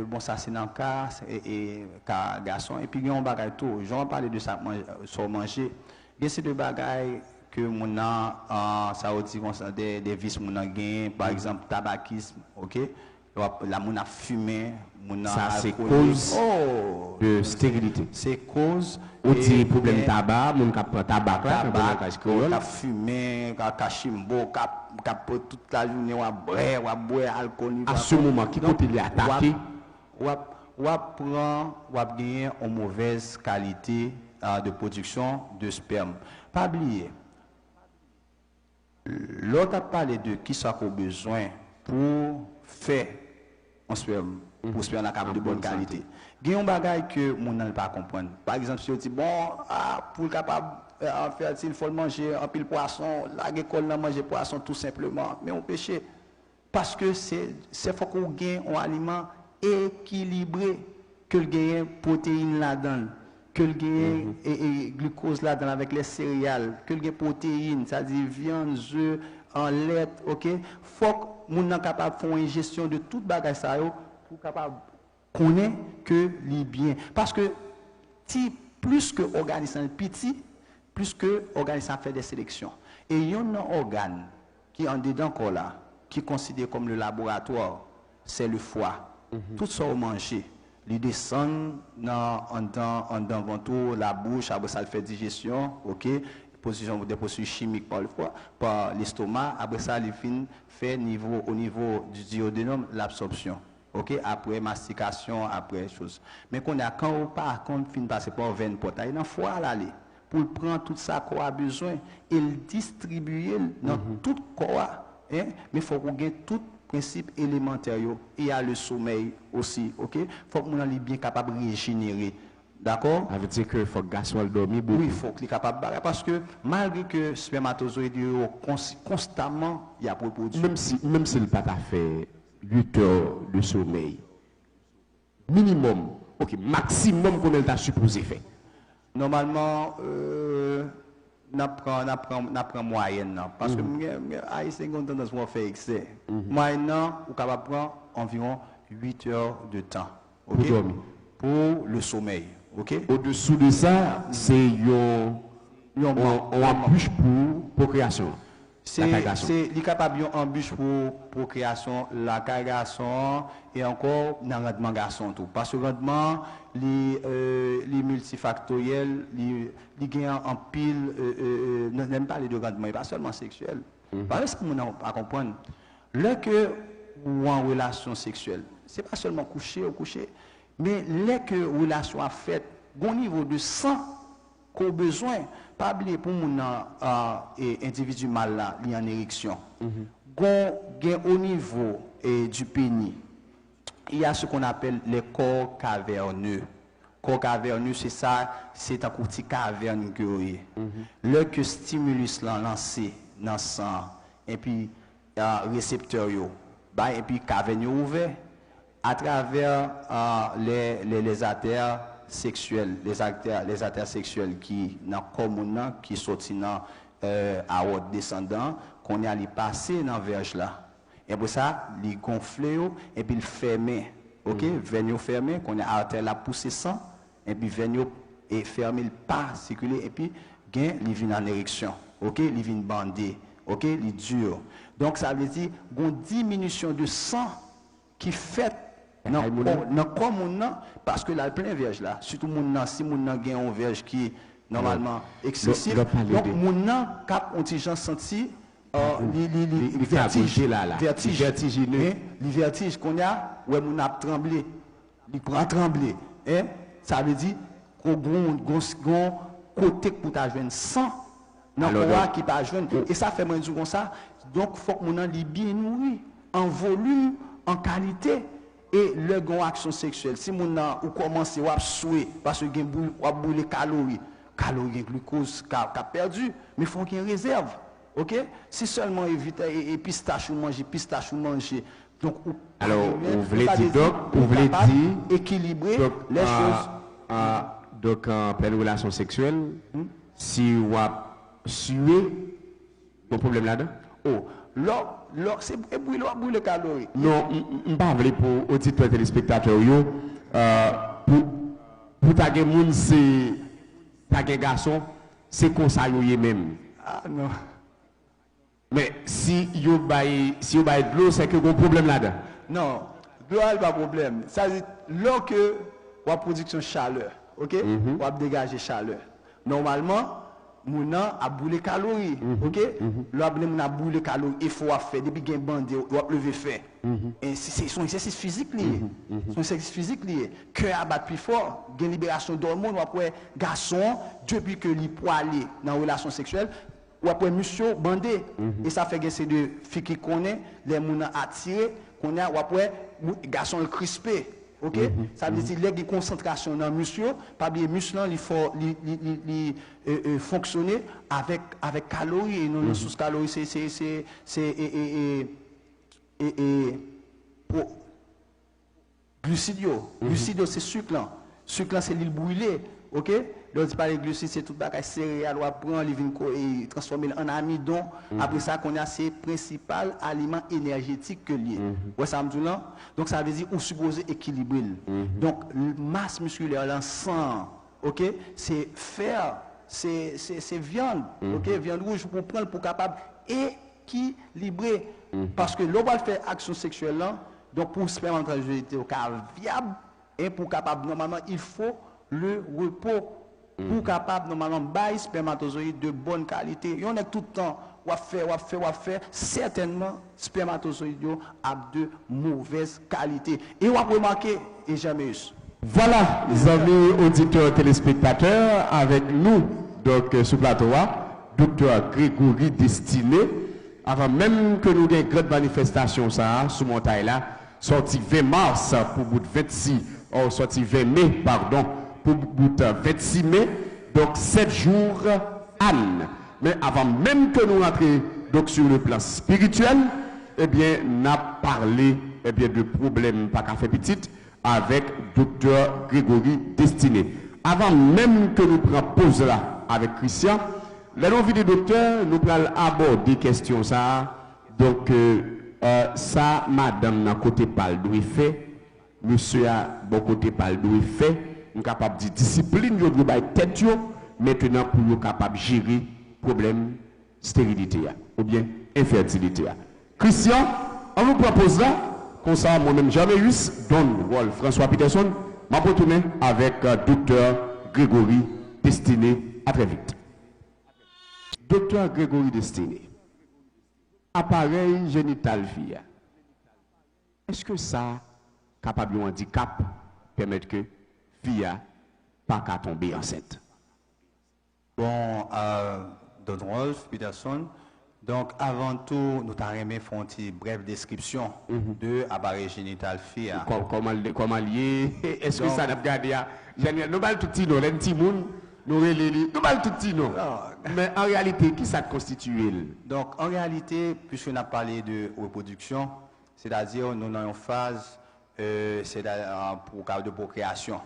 bon ça c'est dans le cas et cas garçon et puis il y a un bagage tout. J'en parler de ça sur manger. Il y a ces deux bagages que mon a ça veut dire des vices mon a gagné par exemple tabacisme, OK? La moun a fumé, moun a Ça, c'est alcoolique. cause Oh, de stérilité. c'est cause. Ou dit problème tabac, moun kap tabac là, Tabac, fumé, cachimbo, cap toute la journée, ou boire alcool. À ce moment, qui peut il attaquer? Ou gagner une mauvaise qualité de production de sperme. Pas oublier. L'autre a parlé de qui ça a besoin pour faire un sperme, pour sperme de bonne qualité. Il y a un bagage que mon n'a pas comprendre. Par exemple, si on dit bon, pour capable faire, il faut manger un pile poisson, la école n'a manger poisson tout simplement, mais on péché parce que c'est faut qu'on gagne un aliment équilibré, que le gagne protéines là-dedans, que le gagne et glucose là-dedans avec les céréales, que le gagne protéines, c'est-à-dire viande, œufs, en lait, ok? Faut qu'on soit capable de faire une gestion de tout bagage ça pour capable connaître que les bien. Parce que plus que l'organisme petit, plus que l'organisme fait des sélections. Et il y a un organe qui est en dedans encore là, qui est considéré comme le laboratoire, c'est le foie. Tout ça au manger. Il descend en ventre, la bouche, après ça le fait digestion, ok? Des processus chimiques par le foie, par l'estomac, après ça il fait au niveau du duodénum l'absorption. Ok, après mastication, après chose. Mais quand on part, quand on finit passer par 20 portails, il faut aller pour prendre tout ça qu'on a besoin et le distribuer dans tout corps. Hein? Mais il faut qu'on ait tout principe élémentaire. Et il y a le sommeil aussi. Ok, il faut qu'on soit bien capable de régénérer. D'accord? Ça veut dire qu'il faut que le garçon dormir beaucoup. Oui, il faut qu'il soit capable de parce que malgré que le spermatozoïde constamment, il y a reproduit. Même si le pas fait 8 heures de sommeil, minimum, ok, maximum qu'on est supposé faire. Normalement, n'apprend moyenne, parce que Haïtien ont tendance à faire excès. Moyennement, on capable de prendre environ 8 heures de temps, ok, pour dormir, pour le sommeil, ok. Au-dessous de ça, c'est on embûche pour procréation. C'est capable d'embûche pour procréation, la carrière et encore dans le rendement garçon tout. Parce que le rendement, les multifactoriels, les gagnent en pile, n'aime pas les deux rendements, pas seulement sexuel. Parce que nous n'avons pas comprendre. Là que ou en relation sexuelle, c'est pas seulement coucher ou coucher, mais là que relation a fait, au niveau de sang qu'on a besoin. Pas oublier pour mon individu mal là, il y a en érection. Au niveau du pénis, il y a ce qu'on appelle les corps caverneux. Corps caverneux, c'est ça, c'est un petit caverne que vous voyez. Le que stimulus là lancé dans le sang, et puis récepteur, et puis caverne ouvert à travers les artères sexuelles, les artères sexuelles qui dans commun qui sortent dans à haute descendant qu'on est allé passer dans verge là et pour ça les gonfler et puis le fermer, ok, venir fermer qu'on est artère la pousser sang et puis venir et fermer le pas circuler et puis gain il vient en érection, ok, il vient bandé, ok, il dur. Donc ça veut dire une diminution de sang qui fait non, parce que là, plein verge là, surtout si mon a un verge qui est normalement excessif, donc mon a cap ont senti les vertiges qu'on a, ouais mon a tremblé, il prend trembler, hein, ça veut dire qu'on côté pour ta jeune sang, non quoi qui pas jeune, et ça fait moins du comme ça, donc faut que mon a bien nourri en volume, en qualité. Et le gon action sexuelle, si mon ou commence à souhaiter parce que ou brûler calories, glucose qu'a perdu, mais faut qu'il y ait une réserve. OK? Si seulement éviter et pistache ou manger. Donc alors vous voulez dire donc vous voulez dire équilibrer les choses. Donc en pleine relation sexuelle, si vous suez mon problème là-dedans. Oh, c'est brûler calories. Non, je ne parle pas pour auditeurs et téléspectateurs. Pour ta moun c'est ta garçon, c'est comme ça même. Ah non. Mais si vous avez de l'eau, c'est que vous avez un problème là-dedans. Non, Dehors, pas de problème. Ça veut dire, lorsque on a production chaleur, ok? On a dégager chaleur. Normalement, on a brûlé calories, ok? Lorsque on a brûlé calories, il faut faire, depuis qu'il y a un bandé, on a lever faire. Et c'est son exercice physique lié. Son exercice physique lié. Cœur à battre plus fort, il y a une libération d'hormones, après, garçon, depuis que il peut aller dans une relation sexuelle, ou après monsieur bandé. Et ça fait que c'est de filles qui connaissent, les gens attirés, qu'on a, ou après, garçon crispé. Ok? Ça veut dire qu'il y a une concentration dans le monsieur, pas oublier muscle, il faut fonctionner avec calories, non sous calories, c'est glucidio. Glucidio, c'est sucre là. Sucre là, c'est l'huile brûlée. Ok? Lorsqu'on parle de glucides, c'est tout bagage céréales, on prend et transformer en amidon. Après ça, qu'on a ces principaux aliments énergétiques que liés. Ouais, ça me dit là. Donc ça veut dire on suppose équilibrer. Donc masse musculaire, là, sang, ok, c'est fer, c'est viande, ok, viande rouge pour prendre pour capable équilibrer. Parce que l'on va faire action sexuelle là, donc pour spermatozoïde au viable et pour capable normalement il faut le repos. Pour capable normalement bailler spermatozoïdes de bonne qualité. Et on est tout le temps on faire certainement spermatozoïdes à de mauvaise qualité. Et on va remarquer et jamais eu. Voilà, les amis auditeurs téléspectateurs, avec nous donc sur plateau Dr Grégory Destiné. Avant même que nous ayons une grande manifestation ça sous montagne là, sorti 20 mars pour bout 26 sorti 20 mai pardon. Pour bout 26 mai, donc 7 jours Anne. Mais avant même que nous rentrions donc sur le plan spirituel, eh bien, nous avons parlé de problèmes pas qu'à faire petite avec Dr Grégory Destiné. Avant même que nous prenions pause là avec Christian, la nouvelle docteur, nous allons aborder des questions ça. Donc, ça, madame, n'a côté parle d'où il fait, monsieur a bon côté parle d'où il fait. Nous sommes capables de discipline, nous sommes tête maintenant pour nous capables de gérer le problème stérilité ou bien infertilité. Christian, on vous propose là, comme ça, moi-même, Jean-Méus, Don Wolf, François Peterson, m'a retourné avec Dr Grégory Destiné. À très vite. Dr Grégory Destiné, appareil génital fille, est-ce que ça capable de handicap permettre que fille pas qu'à tomber enceinte? Bon, Don Wolf, Peterson, donc avant tout, nous t'arrêtons faire une brève description de l'appareil génital fille. Comment lié? Est-ce que ça n'a pas gardé? Nous parlons tout petit, nous parlons tout petit, mais en réalité, qui ça constitue? Donc en réalité, puisque nous avons parlé de reproduction, c'est-à-dire nous avons une phase c'est pour cas de procréation.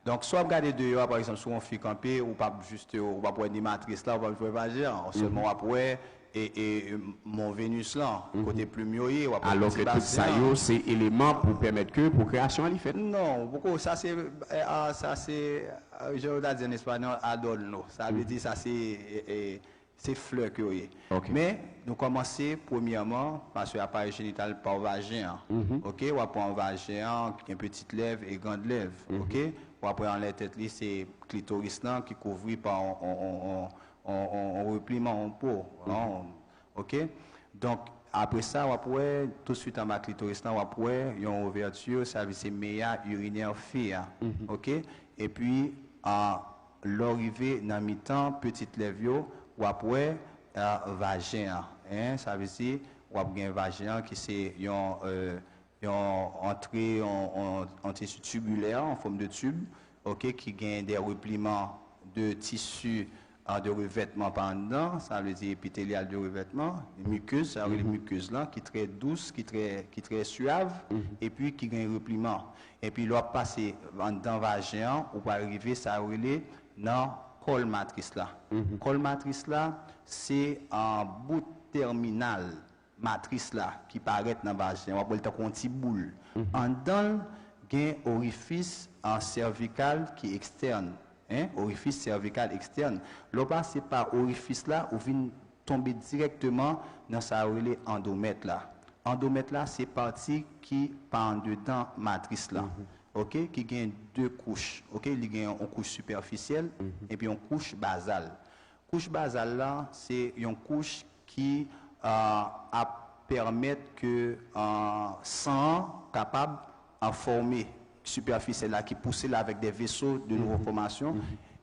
Donc, soit regarder dehors, par exemple, sur un fille campé, ou pas juste, ou pas pour une matrice là, ou pas pour agir, seulement après, et mon Vénus là, côté plus mieux, ou après. Alors que tout ça, c'est élément pour permettre que procréation elle fait. Non, beaucoup, ça c'est, je vais dire en espagnol, adorno. Ça veut dire, ça c'est fleur que oui. Mais nous commençons premièrement parce que l'appareil génital par vagin. Ok, on va prendre un vagin, une petite lèvre et grande lèvre. Ok, on va prendre la tête, c'est clitoris là qui couvre par un repliement en peau. Ok, donc après ça, on va pouvoir tout de suite en ma clitoris là, on va pouvoir une ouverture, ça veut dire méa urinaire fille. Ok, et puis à l'arrivée dans mi-temps, petite lèvre ou après vagin, ça veut dire ou après un vagin qui c'est une entrée en tissu tubulaire en forme de tube, ok, qui gagne des repliements de tissu de revêtement pendant, ça veut dire épithélial de revêtement, muqueuse, ça veut dire les muqueuses là, qui est très douce, qui est très suave, et puis qui gagne repliement. Et puis là, passer dans vagin, ou pas arriver, ça veut dire dans col matrice là. Col matrice là, c'est un bout terminal matrice là qui paraît dans le vagin. On va appeler ça un petit boule. En dedans, il y a un orifice cervical qui est externe. Orifice cervical externe. Là, c'est par orifice là, où vient tomber directement dans sa relais endomètre là. Endomètre là, c'est partie qui part en dedans matrice là. OK, qui gagne deux couches. OK, il gagne une couche superficielle et puis une couche basale. Couche basale là, c'est une couche qui permet que sang capable de former superficielle là qui pousse là avec des vaisseaux de nouvelle formation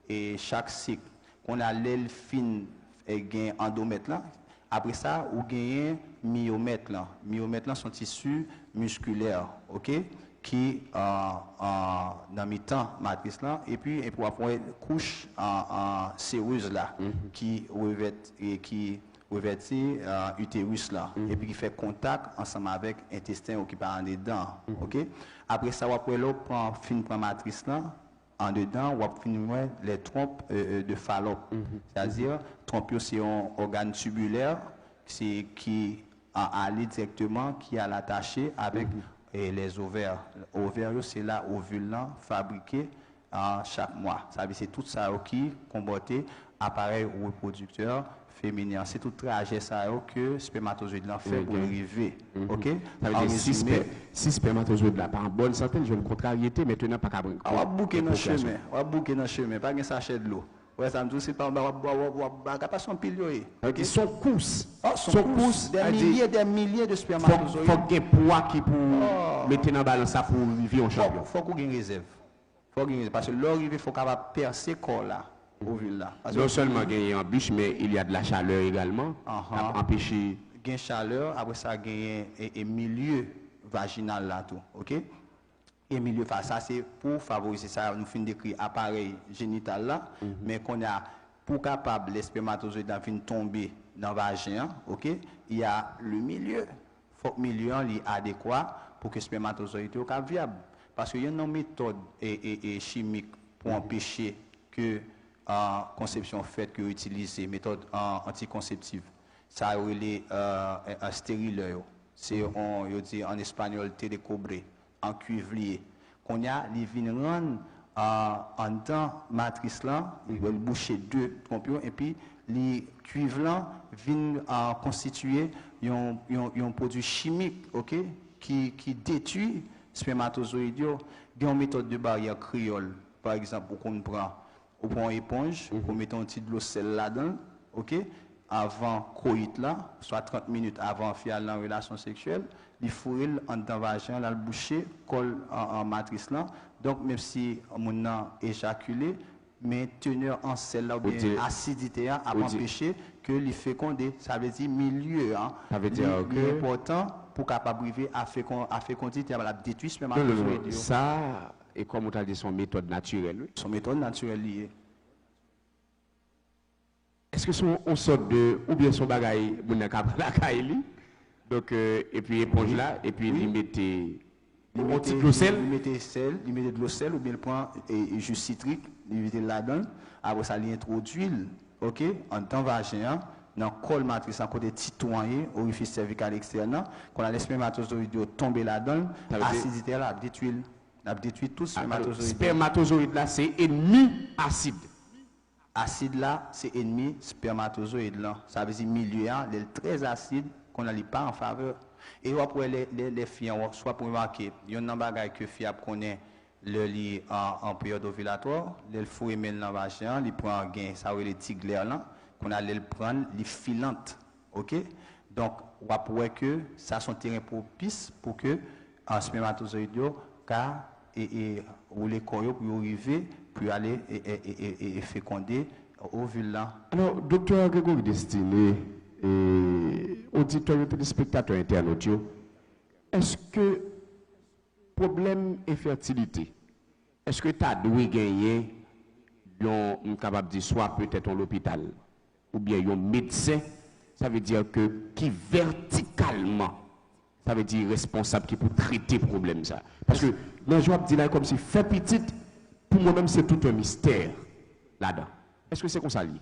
et chaque cycle qu'on a l'aile fine et gagne endomètre là. Après ça, on gagne myomètre là. Myomètre là sont tissus musculaires, OK, qui dans mi-temps matrice là et puis après couche séreuse là qui revêtit utérus là et puis qui fait contact ensemble avec intestin qui part en dedans, OK. Après ça, après là prend matrice là en dedans, on va finir les trompes de Fallope. C'est-à-dire, trompe, c'est un organe tubulaire qui a allé directement, qui a l'attaché avec les ovaires. Ovaires, c'est là ovule fabriqué chaque mois. Ça veut dire c'est tout ça qui comporte appareil reproducteur féminin. C'est tout trajet ça que spermatozoïde fait pour arriver. OK? Ça veut dire si spermatozoïde là pas en bonne santé, je une contrariété maintenant pas capable. On va bouquer dans le chemin, pas un sachet de l'eau. Ouais, ça me dit c'est pas pas son pilier. OK, son cousse. Son cousse des milliers de spermatozoïdes. Faut qu'il y ait poids qui pour mettre dans balance ça pour vivre en champion. Faut qu'on ait une réserve. Parce que l'arrivée faut capable percer corps là. Non seulement gagner en bûche, mais il y a de la chaleur également. Empêcher. Gain chaleur, après ça gagne et milieu vaginal là tout, OK? Et milieu ça c'est pour favoriser ça, nous fin décrit appareil génital là, mais qu'on a pour capable les spermatozoïdes de tomber dans le vagin, OK? Il y a le milieu. Faut que le milieu est adéquat pour que le spermatozoïde soit viable. Parce qu'il y a une méthode chimique pour empêcher que conception faite que utiliser méthode anticonceptive. Ça est un stérile. C'est en espagnol télécobre, en cuivrier. Qu'on a les vignerons en temps matrice là, ils veulent boucher deux trompions et puis les cuivres là viennent constituer un produit chimique, OK, qui détruit spermatozoïdes. Il y a une méthode de barrière créole, par exemple, qu'on prend une éponge, on met un petit de l'eau sel là-dedans, OK, avant coït là, soit 30 minutes avant faire la relation sexuelle, il faut en dans vagin là le boucher colle en matrice là. Donc même si on a éjaculé, mais teneur en sel là ou bien acidité a empêché que les fécondé, ça veut dire milieu ça veut dire que important pour capable arriver à fécondité à la détruire spermatozoïde. Ça et comme on t'a dit son méthode naturelle. Son méthode naturelle liée. Est-ce que son on sort de ou bien son bagaille mon la caille donc et puis éponge là et puis il mettait il mettait de l'eau sel ou bien il prend jus citrique, il mettait là-dedans, après ça il introduit OK en temps vagin dans col matrice en côté titoyen orifice cervical externe qu'on a les spermatozoïdes tomber là-dedans, acidité là détruit tout spermatozoïde. Spermatozoïde là c'est ennemi acide. Acide là c'est ennemi spermatozoïde là. Ça veut dire milieu il est très acide qu'on n'a pas en faveur. Et après les filles soit pour remarquer, il y a un bagage que fiable connaît le lit en période ovulatoire, le fou émet dans le vagin, il prend gain ça les tiglaires là qu'on a le prendre les filantes. OK? Donc on va voir que ça sont terrain propice pour que un spermatozoïde et rouler corps pour arriver puis aller et féconder ovule là. Alors docteur Grégory Destiné auditeurs et téléspectateurs internautes, est-ce que problème infertilité, est-ce que tu as dû gagner un capable de soit peut-être à l'hôpital ou bien un médecin, ça veut dire que qui verticalement, ça veut dire responsable qui peut traiter le problème ça. Parce que là je dis là comme si fait petite, pour moi-même c'est tout un mystère là-dedans. Est-ce que c'est comme ça lié?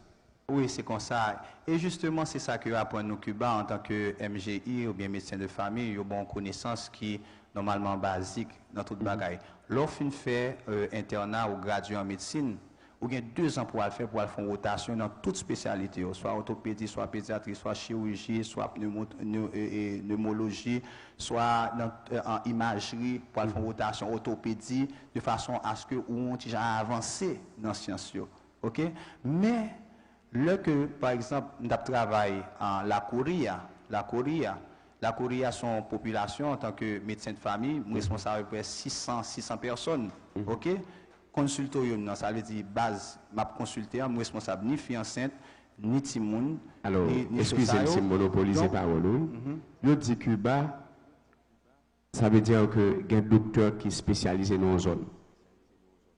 Oui, c'est comme ça. Et justement, c'est ça que apprend nous Cuba en tant que MGI ou bien médecin de famille, il y a une bonne connaissance qui est normalement basique dans toute bagaille. Lorsqu'on fait internat ou gradué en médecine, ou bien 2 ans pour le faire une rotation dans toute spécialité, soit orthopédie, soit pédiatrie, soit chirurgie, soit pneumologie, soit en imagerie pour faire une rotation orthopédie, de façon à ce que on déjà avancé dans la science. OK? Mais là que, par exemple, nous travaillons en la Corée, son population en tant que médecin de famille, responsable de 600 personnes. OK? Consultorium, ça veut dire base, m'a consulté, je suis responsable ni fille enceinte, ni timoun. Alors, excusez-moi si je monopolise la parole. Je dis Cuba, ça veut dire que il y a un docteur qui est spécialisé dans une zone.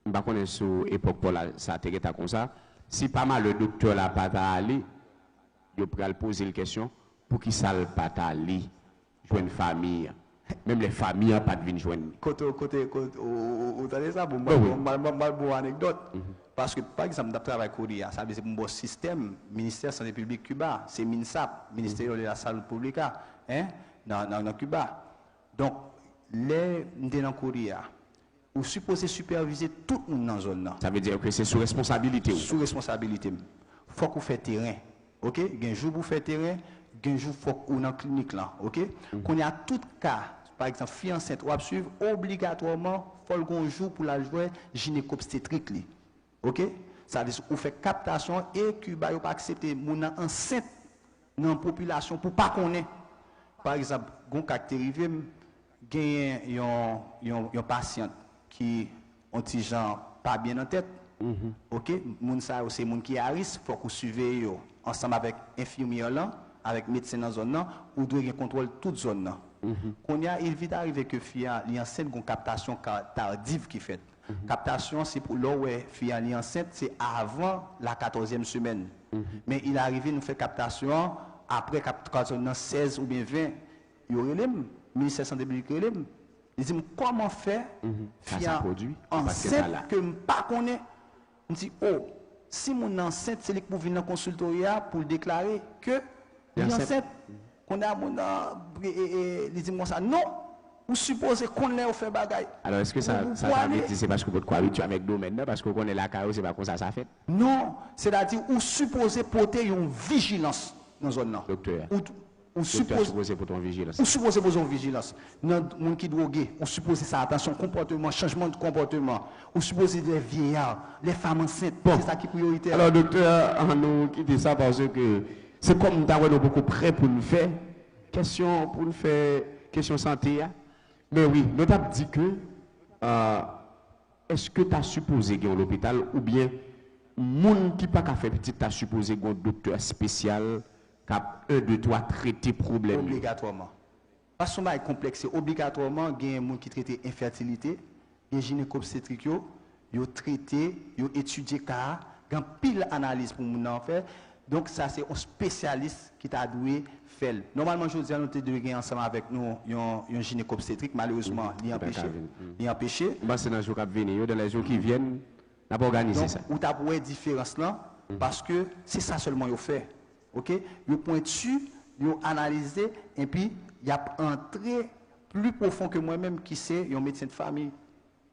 Je ne sais pas si à l'époque, ça a été comme ça. Si pas mal le docteur n'a pas allé, je pourrais poser la question pour qui ça n'a pas allé, jouer une famille. Même les familles n'ont pas de venir joindre. Côté, vous avez ça, bon anecdote. Parce que, par exemple, dans le travail courrier, ça veut dire que le système, ministère de la santé publique Cuba, c'est MINSAP, ministère de la santé publique, dans Cuba. Donc, les dans courrier, vous supposez superviser tout le monde dans la zone. Ça veut dire que c'est sous responsabilité. Sous responsabilité. Il faut que vous fassiez terrain. OK? Il y a un jour vous faites terrain, il y a un jour faut que vous dans la clinique là. OK? Qu'on y a tout cas, par exemple, fille enceinte ou à suivre, obligatoirement, il faut un jour pour la jouer gynéco-obstétrique. OK? Ça veut dire qu'on fait captation et Cuba n'a pas accepté mon enceinte dans la population pour pas qu'on ait. Par exemple, un cas qui arrive, il y a un patient qui ont des gens pas bien en tête. OK? Moun ça c'est moun qui a risque, faut qu'on surveille ensemble avec infirmière là, avec médecin dans zone là, ou doit contrôler toute zone là. Il vient d'arriver que fille li enceinte une captation tardive qui fait. Captation c'est pour là où fille li enceinte c'est avant la 14e semaine. Mais il est arrivé nous fait captation après captation 16 ou bien 20. Il relève ministère de santé publique relève. Il dit comment faire fille enceinte que pas connaît. On dit oh si mon enceinte c'est pour venir dans consultoria pour déclarer que l'enceinte qu'on a mon il dit moi ça non ou supposez qu'on est au fait bagaille. Alors est-ce que ça veut dire c'est parce que votre quoi habitué avec domaine parce qu'on connaît la carrière c'est pas comme ça fait. Non, c'est-à-dire ou supposez porter une vigilance dans zone là. Docteur. On suppose pour ton vigilance. On suppose pour une vigilance. Dans monde qui drogué, on suppose ça attention comportement, changement de comportement. On suppose les vieillards, les femmes enceintes, c'est ça qui est prioritaire. Alors docteur, nous quitter ça parce que c'est comme nous beaucoup prêt pour nous faire question santé. Mais oui, nous avons dit que est-ce que tu as supposé qu'il y a un hôpital ou bien monde qui pas fait petit tu as supposé qu'il y a un docteur spécial cap 1 2 3 traiter problème obligatoirement. Parce que c'est complexe, obligatoirement il y a un monde qui traite infertilité, il y a gynéco-obstétrique yo traité, yo étudié cas, il pile analyse pour moun en faire. Donc ça c'est un spécialiste qui t'a doué faire. Normalement je dis nous te devons ensemble avec nous un gynéco-obstétrique malheureusement il est empêché. Bah c'est dans jour qui venir, dans les jours qui viennent, n'a pas organisé ça. Ou t'as pour différence là parce que c'est ça seulement yo fait. OK, yo pointu, yo analysé et puis il y a entré plus profond que moi-même qui c'est un médecin de famille.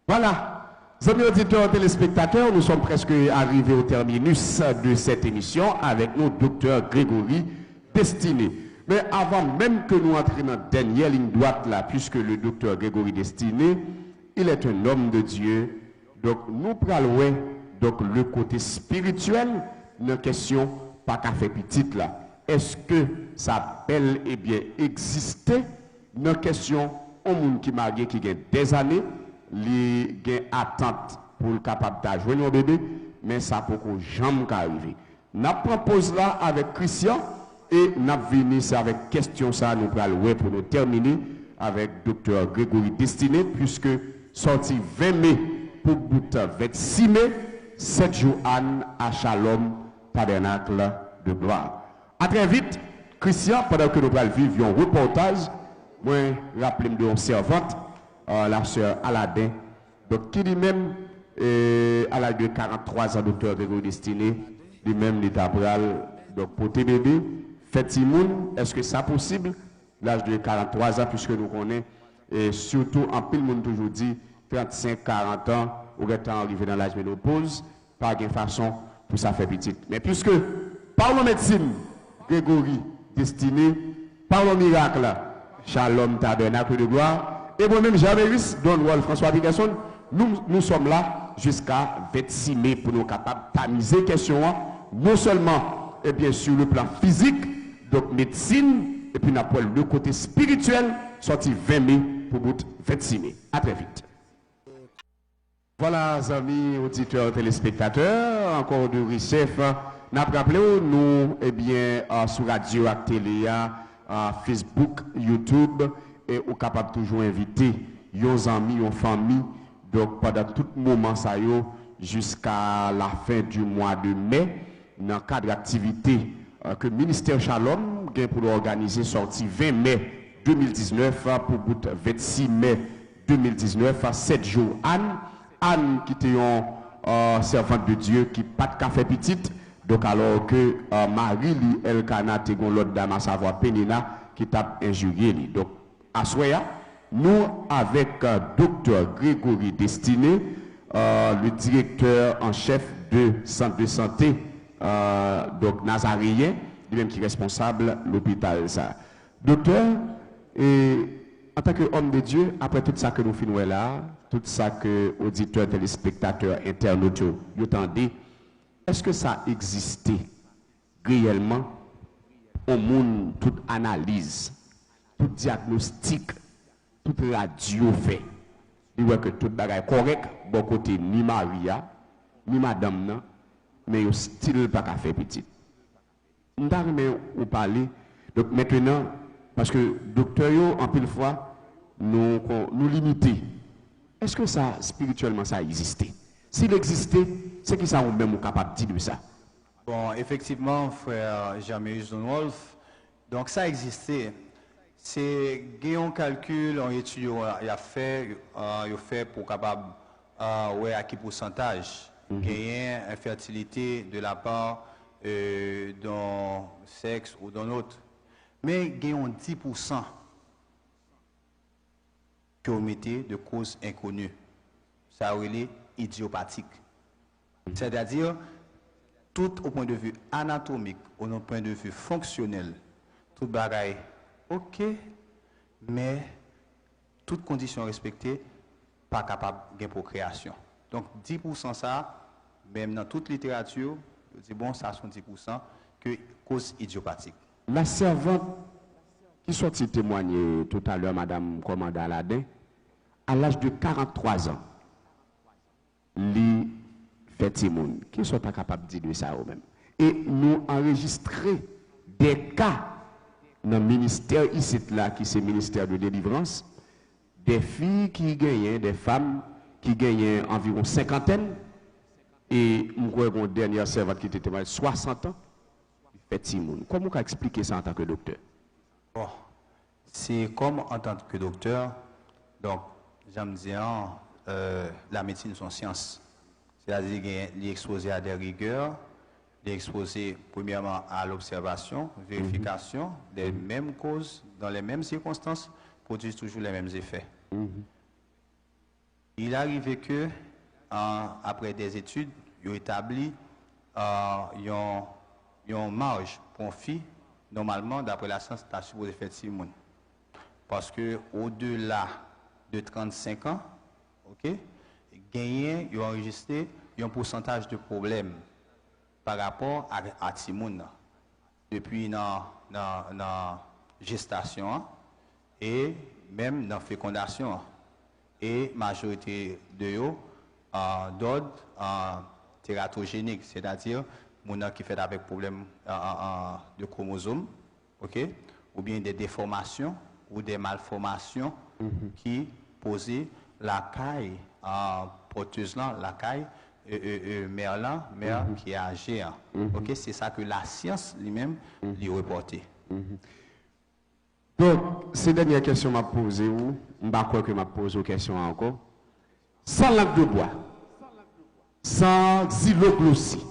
Voilà. Amis auditeurs, téléspectateurs, nous sommes presque arrivés au terminus de cette émission avec notre docteur Grégory Destiné. Mais avant même que nous entrions dans la dernière ligne droite là, puisque le docteur Grégory Destiné, il est un homme de Dieu. Donc nous parlons donc le côté spirituel, une question pas qu'à faire petite là. Est-ce que ça bel et bien existait? Une question au monde qui marié qui a des années, les attentes pour le capable d'ajoiner un bébé, mais ça peut jamais arriver. Nous proposons là avec Christian et nous venons avec question ça nous pour nous terminer avec docteur Grégory Destiné puisque sorti 20 mai pour bout 26 mai 7 jours à Shalom Tabernacle de gloire. À très vite, Christian, pendant que nous allons vivre un reportage, moi, rappelez-moi de une servante, la sœur Aladin, donc qui dit même, à l'âge de 43 ans, docteur Grégory Destiné, lui-même, l'état bral, donc pour tes bébés, fait Timoun, est-ce que c'est possible, l'âge de 43 ans, puisque nous connaissons, et surtout, en pile monde toujours dit, 35-40 ans, ou est arrivé dans l'âge de ménopause, pas de façon pour ça faire petite. Mais puisque par la médecine, Grégory, destiné, par le miracle, Shalom Tabernacle de gloire, et moi-même, Javéris, Don Wall, François Picasso, nous sommes là jusqu'à 26 mai pour nous capables de tamiser la question, non seulement et bien sur le plan physique, donc médecine, et puis le côté spirituel, sorti 20 mai pour bout 26 mai. À très vite. Voilà, amis auditeurs, téléspectateurs, encore de Richef. Nous rappelons nous, eh bien, sur radio, à télé, Facebook, YouTube, et vous capable toujours inviter vos amis, vos familles, donc pendant tout moment ça jusqu'à la fin du mois de mai, dans le cadre d'activité que le ministère Shalom a pour organiser sortie 20 mai 2019 pour bout 26 mai 2019 à 7 jours. Anne qui était une servante de Dieu qui pas de café petite, donc alors que Marie Elkana te gon l'autre dame à savoir Penina qui t'a injurié. Donc à Soya, nous avec docteur Grégory Destiné, le directeur en chef de centre de santé donc Nazaréen, lui-même qui est responsable de l'hôpital ça. Docteur, et en tant qu'homme de Dieu, après tout ça que nous finissons là, tout ça que auditeurs, téléspectateurs, internautes, vous entendez, est-ce que ça existait réellement au monde, toute analyse, tout diagnostic, toute radio fait? Il voit que tout bagage correct, bon côté ni Maria, ni madame, non, mais il style pas qu'à faire petit. Nous avons parlé, donc maintenant, parce que docteur, en pile fois, nous limiter. Est-ce que ça, spirituellement, ça existait? S'il existait, c'est qui ça ou même capable de dire ça? Bon, effectivement, frère Jaméus Donwolf, donc ça existait. C'est un calcul, on étudie, il a fait pour capable, ouais, à quel pourcentage gagner infertilité de la part d'un sexe ou d'un autre. Mais gagnons 10% que vous mettez de causes inconnues. Ça relève idiopathique. C'est-à-dire, tout au point de vue anatomique, au point de vue fonctionnel, tout bagaille, ok, mais toutes conditions respectées, pas capable de procréation. Donc 10% ça, même dans toute littérature, je dis bon, ça sont 10% que cause idiopathique. La servante qui sortit témoigner tout à l'heure, Madame Commandant Aladin, à l'âge de 43 ans, lui fait Timoun, qui sont pas capables de dire ça eux-mêmes. Et nous enregistrons des cas dans le ministère ici là, qui c'est le ministère de délivrance, des filles qui gagnent, des femmes qui gagnent environ 50aine, et nous avons une dernière servante qui était 60 ans, fait Timoun. Comment vous expliquer ça en tant que docteur? Bon, c'est comme en tant que docteur, donc, j'aime dire, la médecine sont sciences. C'est-à-dire qu'il est exposé à des rigueurs, il est exposé premièrement à l'observation, vérification des mêmes causes, dans les mêmes circonstances, produisent toujours les mêmes effets. Il arrive que, après des études, il a établi une marge pour une fille, normalement, d'après la science, tu as supposé faire 6 mois. Parce que au-delà de 35 ans, ok, gagner, il a enregistré un pourcentage de problèmes par rapport à Timoun depuis la gestation et même dans la fécondation. Et la majorité de eux d'ordre tératogénique, c'est-à-dire qui fait avec problème de chromosomes, ok, ou bien des déformations ou des malformations qui posaient la caille porteuse la caille mère qui est âgée. Ok, c'est ça que la science lui-même lui reporté. Donc, ces dernières questions m'a posées ou je ne sais pas que m'a posé une question encore. Sans langue de bois, sans xyloglossie,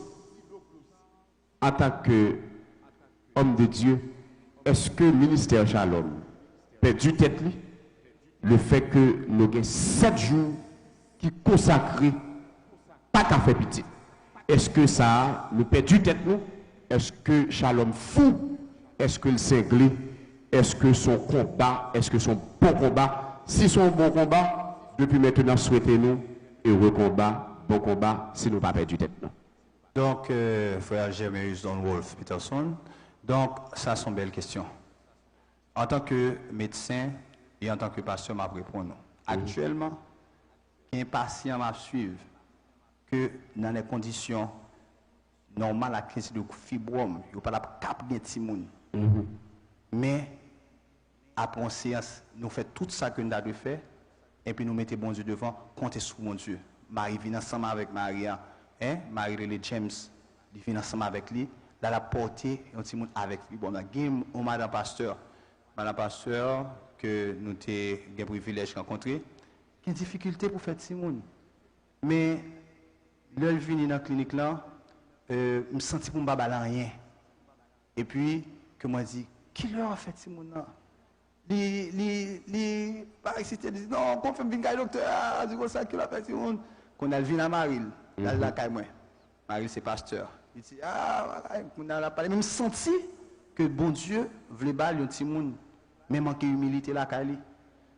en tant qu'homme de Dieu, est-ce que le ministère Shalom perdu tête le fait que nous avons 7 jours qui consacrent pas qu'à faire petit? Est-ce que ça nous perdu tête nous? Est-ce que Shalom fou? Est-ce que le cinglé? Est-ce que son combat? Est-ce que son bon combat? Si son bon combat, depuis maintenant, souhaitez-nous heureux combat, bon combat, si nous pas perdu tête nous. Donc, frère Jeremiah Don Wolf Peterson, donc ça sont belles questions. En tant que médecin et en tant que pasteur, m'a répondu. Actuellement, il y a un patient à suivre que dans les conditions normales, la crise de fibrome, il n'y a pas la cap de timoun. Mais après en séance, nous faisons tout ça que nous avons fait et puis nous mettons bon Dieu devant, comptez sur mon Dieu. Marie vient ensemble avec Maria, hein? Marie et James, ils viennent ensemble avec lui, là la portée un petit monde avec lui. Bon, on madame pasteur que nous avons le privilège de rencontrer, il y a une difficulté pour faire petit monde. Mais là, il vient dans la clinique là, je me sens pour ne pas rien. Et puis, que moi dit, qui leur a fait petit monde là? Par excité, dit non, qu'on fait venir docteur, dit comme ça qu'il a fait petit monde. Qu'on a vu à Maril, là la caille moi. Maril c'est pasteur. Il dit on a parlé même senti que bon Dieu voulait baler un petit monde, même en humilité la caille.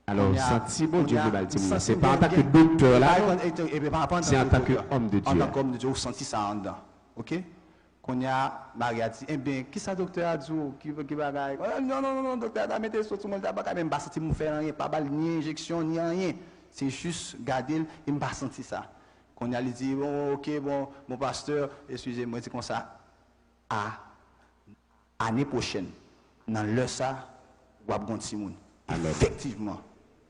Alors, senti bon Dieu voulait baler petit monde. C'est pas en tant que docteur là, c'est en tant qu'homme de Dieu. En tant qu'homme de Dieu, vous sentez ça en dedans. OK? Qu'on y a Marie a dit, eh bien, qui ça docteur a dit, qui va gagner? Non, docteur a mis sur tout le monde, pas même pas senti me faire rien, pas balle ni injection ni rien. C'est juste garder, il m'a pas senti ça. Qu'on y a dit, bon, ok, bon, mon pasteur, excusez-moi, c'est comme ça. Année prochaine, dans le ça, ou à bon Timoun. Effectivement,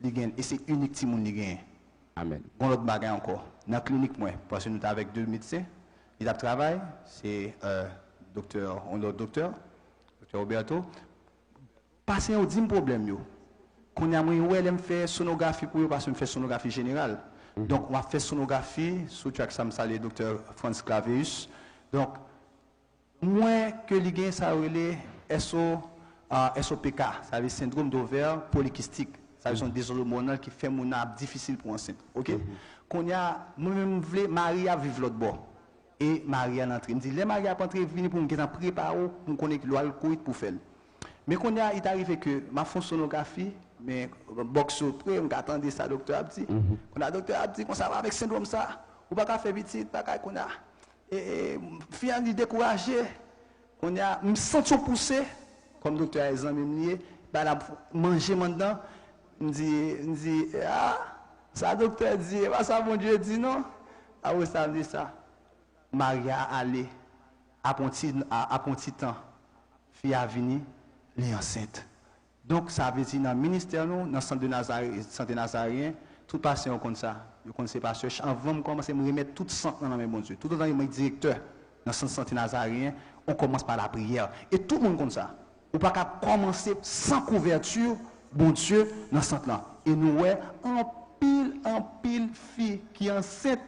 et c'est unique Timoun qui gagne. Amen. Bon, l'autre bagaille encore, dans la clinique, moi, parce que nous sommes avec 2 médecins. Il a travaillé, c'est docteur Roberto. Passé au 10 problème, qu'on a moi fait sonographie pour eux parce qu'on fait sonographie générale. Donc on va faire sonographie sous track ça le docteur Franz Claveus. Donc moins que les ça relève SOPK, ça veut dire syndrome d'ovaire polykystique. Ça veut dire des hormones qui fait mon âme difficile pour enceinte. OK? Qu'on a moi-même voulais Marie à vivre l'autre bord. Et Marie a entré. Il me dit, les Marie a entré venir pour me préparer pour me connaître l'oral courir pour faire. Mais quand il est arrivé que ma fond sonographie, mais box près, on attendait ça docteur Abdi. Quand a docteur Abdi qu'on ça va avec syndrome ça, ou pas faire vite, pas qu'on a fille découragé, qu'on a me senti poussé comme docteur Aizan même lié, bah manger maintenant, me dit ça docteur dit, ça mon Dieu dit non. Ah oui, ça me dit ça. Maria allait à petit temps, fille a venu, elle est enceinte. Donc ça veut dire dans le ministère, dans le centre de santé nazarien, tout patient comme ça. Je connais pas ce avant de commencer à me remettre tout centre dans mes bon Dieu. Tout le temps, je suis directeur dans le centre de santé nazarien, on commence par la prière. Et tout le monde comme ça. On ne peut pas commencer sans couverture, bon Dieu, dans ce centre là. Et nous, en pile filles qui sont enceintes,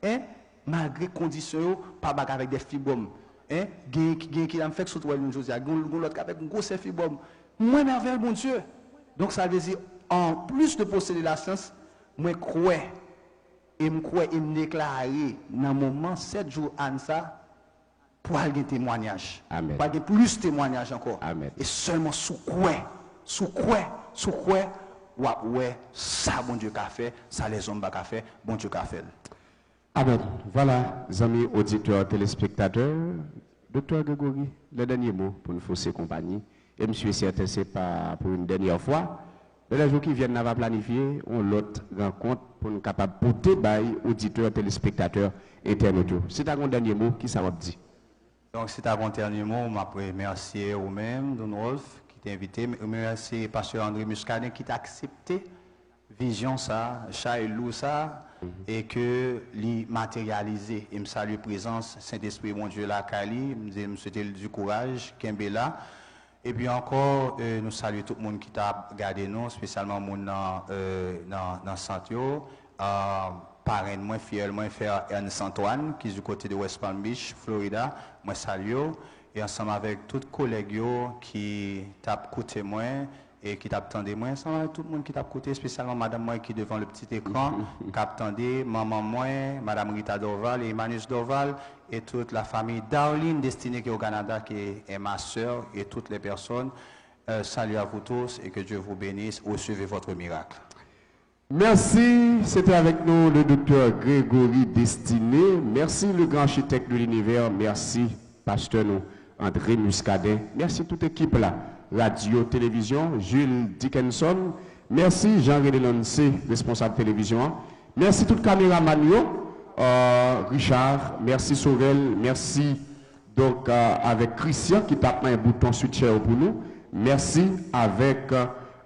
hein? Malgré conditions, pas avec des fibromes. Hein? Qui a fait sur toi une chose, l'autre avec une grosse fibrome. Moi, merveille, mon Dieu. Donc, ça veut dire, en plus de posséder la science, moi, crois, et me déclarer, dans le moment, 7 jours, en ça, pour avoir un témoignage. Amen. Pour avoir plus de témoignages encore. Amen. Et seulement sous quoi, ouais, ça, bon Dieu, qu'a fait, ça, les hommes, qu'a fait, bon Dieu, qu'a fait. Amen. Voilà, amis auditeurs, téléspectateurs, docteur Grégory, le dernier mot pour nous fausser compagnie. Et monsieur certain, c'est pas pour une dernière fois. Mais les jours qui viennent, on va planifier l'autre rencontre pour nous capables de porter bail auditeurs, téléspectateurs, internautes. C'est un dernier mot, qui ça va dire? Donc, c'est un dernier mot, je remercie vous-même, Don Wolf, qui t'a invité. Je remercie pasteur André Muscadin qui t'a accepté vision ça, chat et loup ça, et que l'y matérialiser. Et me salue présence, Saint-Esprit, mon Dieu, la Kali, me souhaiter du courage, Kembela. Et puis encore, nous saluons tout le monde qui t'a regardé nous, spécialement mon dans Santiago. Parrain, moi, fier, moi, frère Ernest Antoine, qui est du côté de West Palm Beach, Florida. Moi, salue. Et ensemble avec tous les collègues qui t'a écouté moi, et qui t'attendait moi, ça va tout le monde qui t'a côté, spécialement madame moi qui est devant le petit écran, qui attendait maman moi, madame Rita Dorval et Emmanuel Dorval et toute la famille Darlene destinée qui est au Canada qui est ma soeur et toutes les personnes. Salut à vous tous et que Dieu vous bénisse. Recevez votre miracle. Merci, c'était avec nous le docteur Grégory Destiné. Merci le grand architecte de l'univers. Merci pasteur nous André Muscadet. Merci toute équipe là, radio, télévision, Jules Dickinson. Merci Jean-René Lancé, responsable télévision. Merci toute caméraman Richard. Merci Saurel. Merci donc avec Christian qui tape un bouton switcher pour nous. Merci avec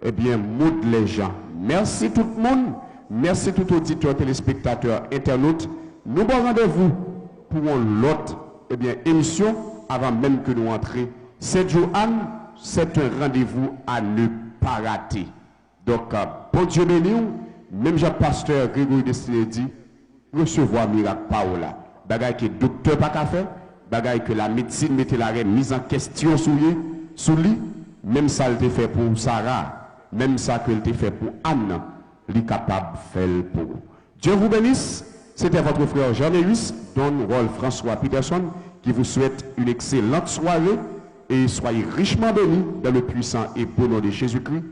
eh bien Maud les gens. Merci tout le monde. Merci tout auditeur, téléspectateur, internaute. Nous avons rendez-vous pour l'autre émission avant même que nous entrions. C'est Joanne, c'est un rendez-vous à ne pas rater. Donc, bon Dieu béni, même Jean-Pasteur Grégory Destiné dit, recevoir miracle Paola. Bagaille que docteur pas qu'à faire, bagaille que la médecine mettait la mise en question sous lui, même ça elle fait pour Sarah. Même ça que elle fait pour Anne, elle est capable de faire pour vous. Dieu vous bénisse. C'était votre frère Jean-Néus, Don Rolf François Peterson, qui vous souhaite une excellente soirée et soyez richement bénis dans le puissant et beau nom de Jésus-Christ.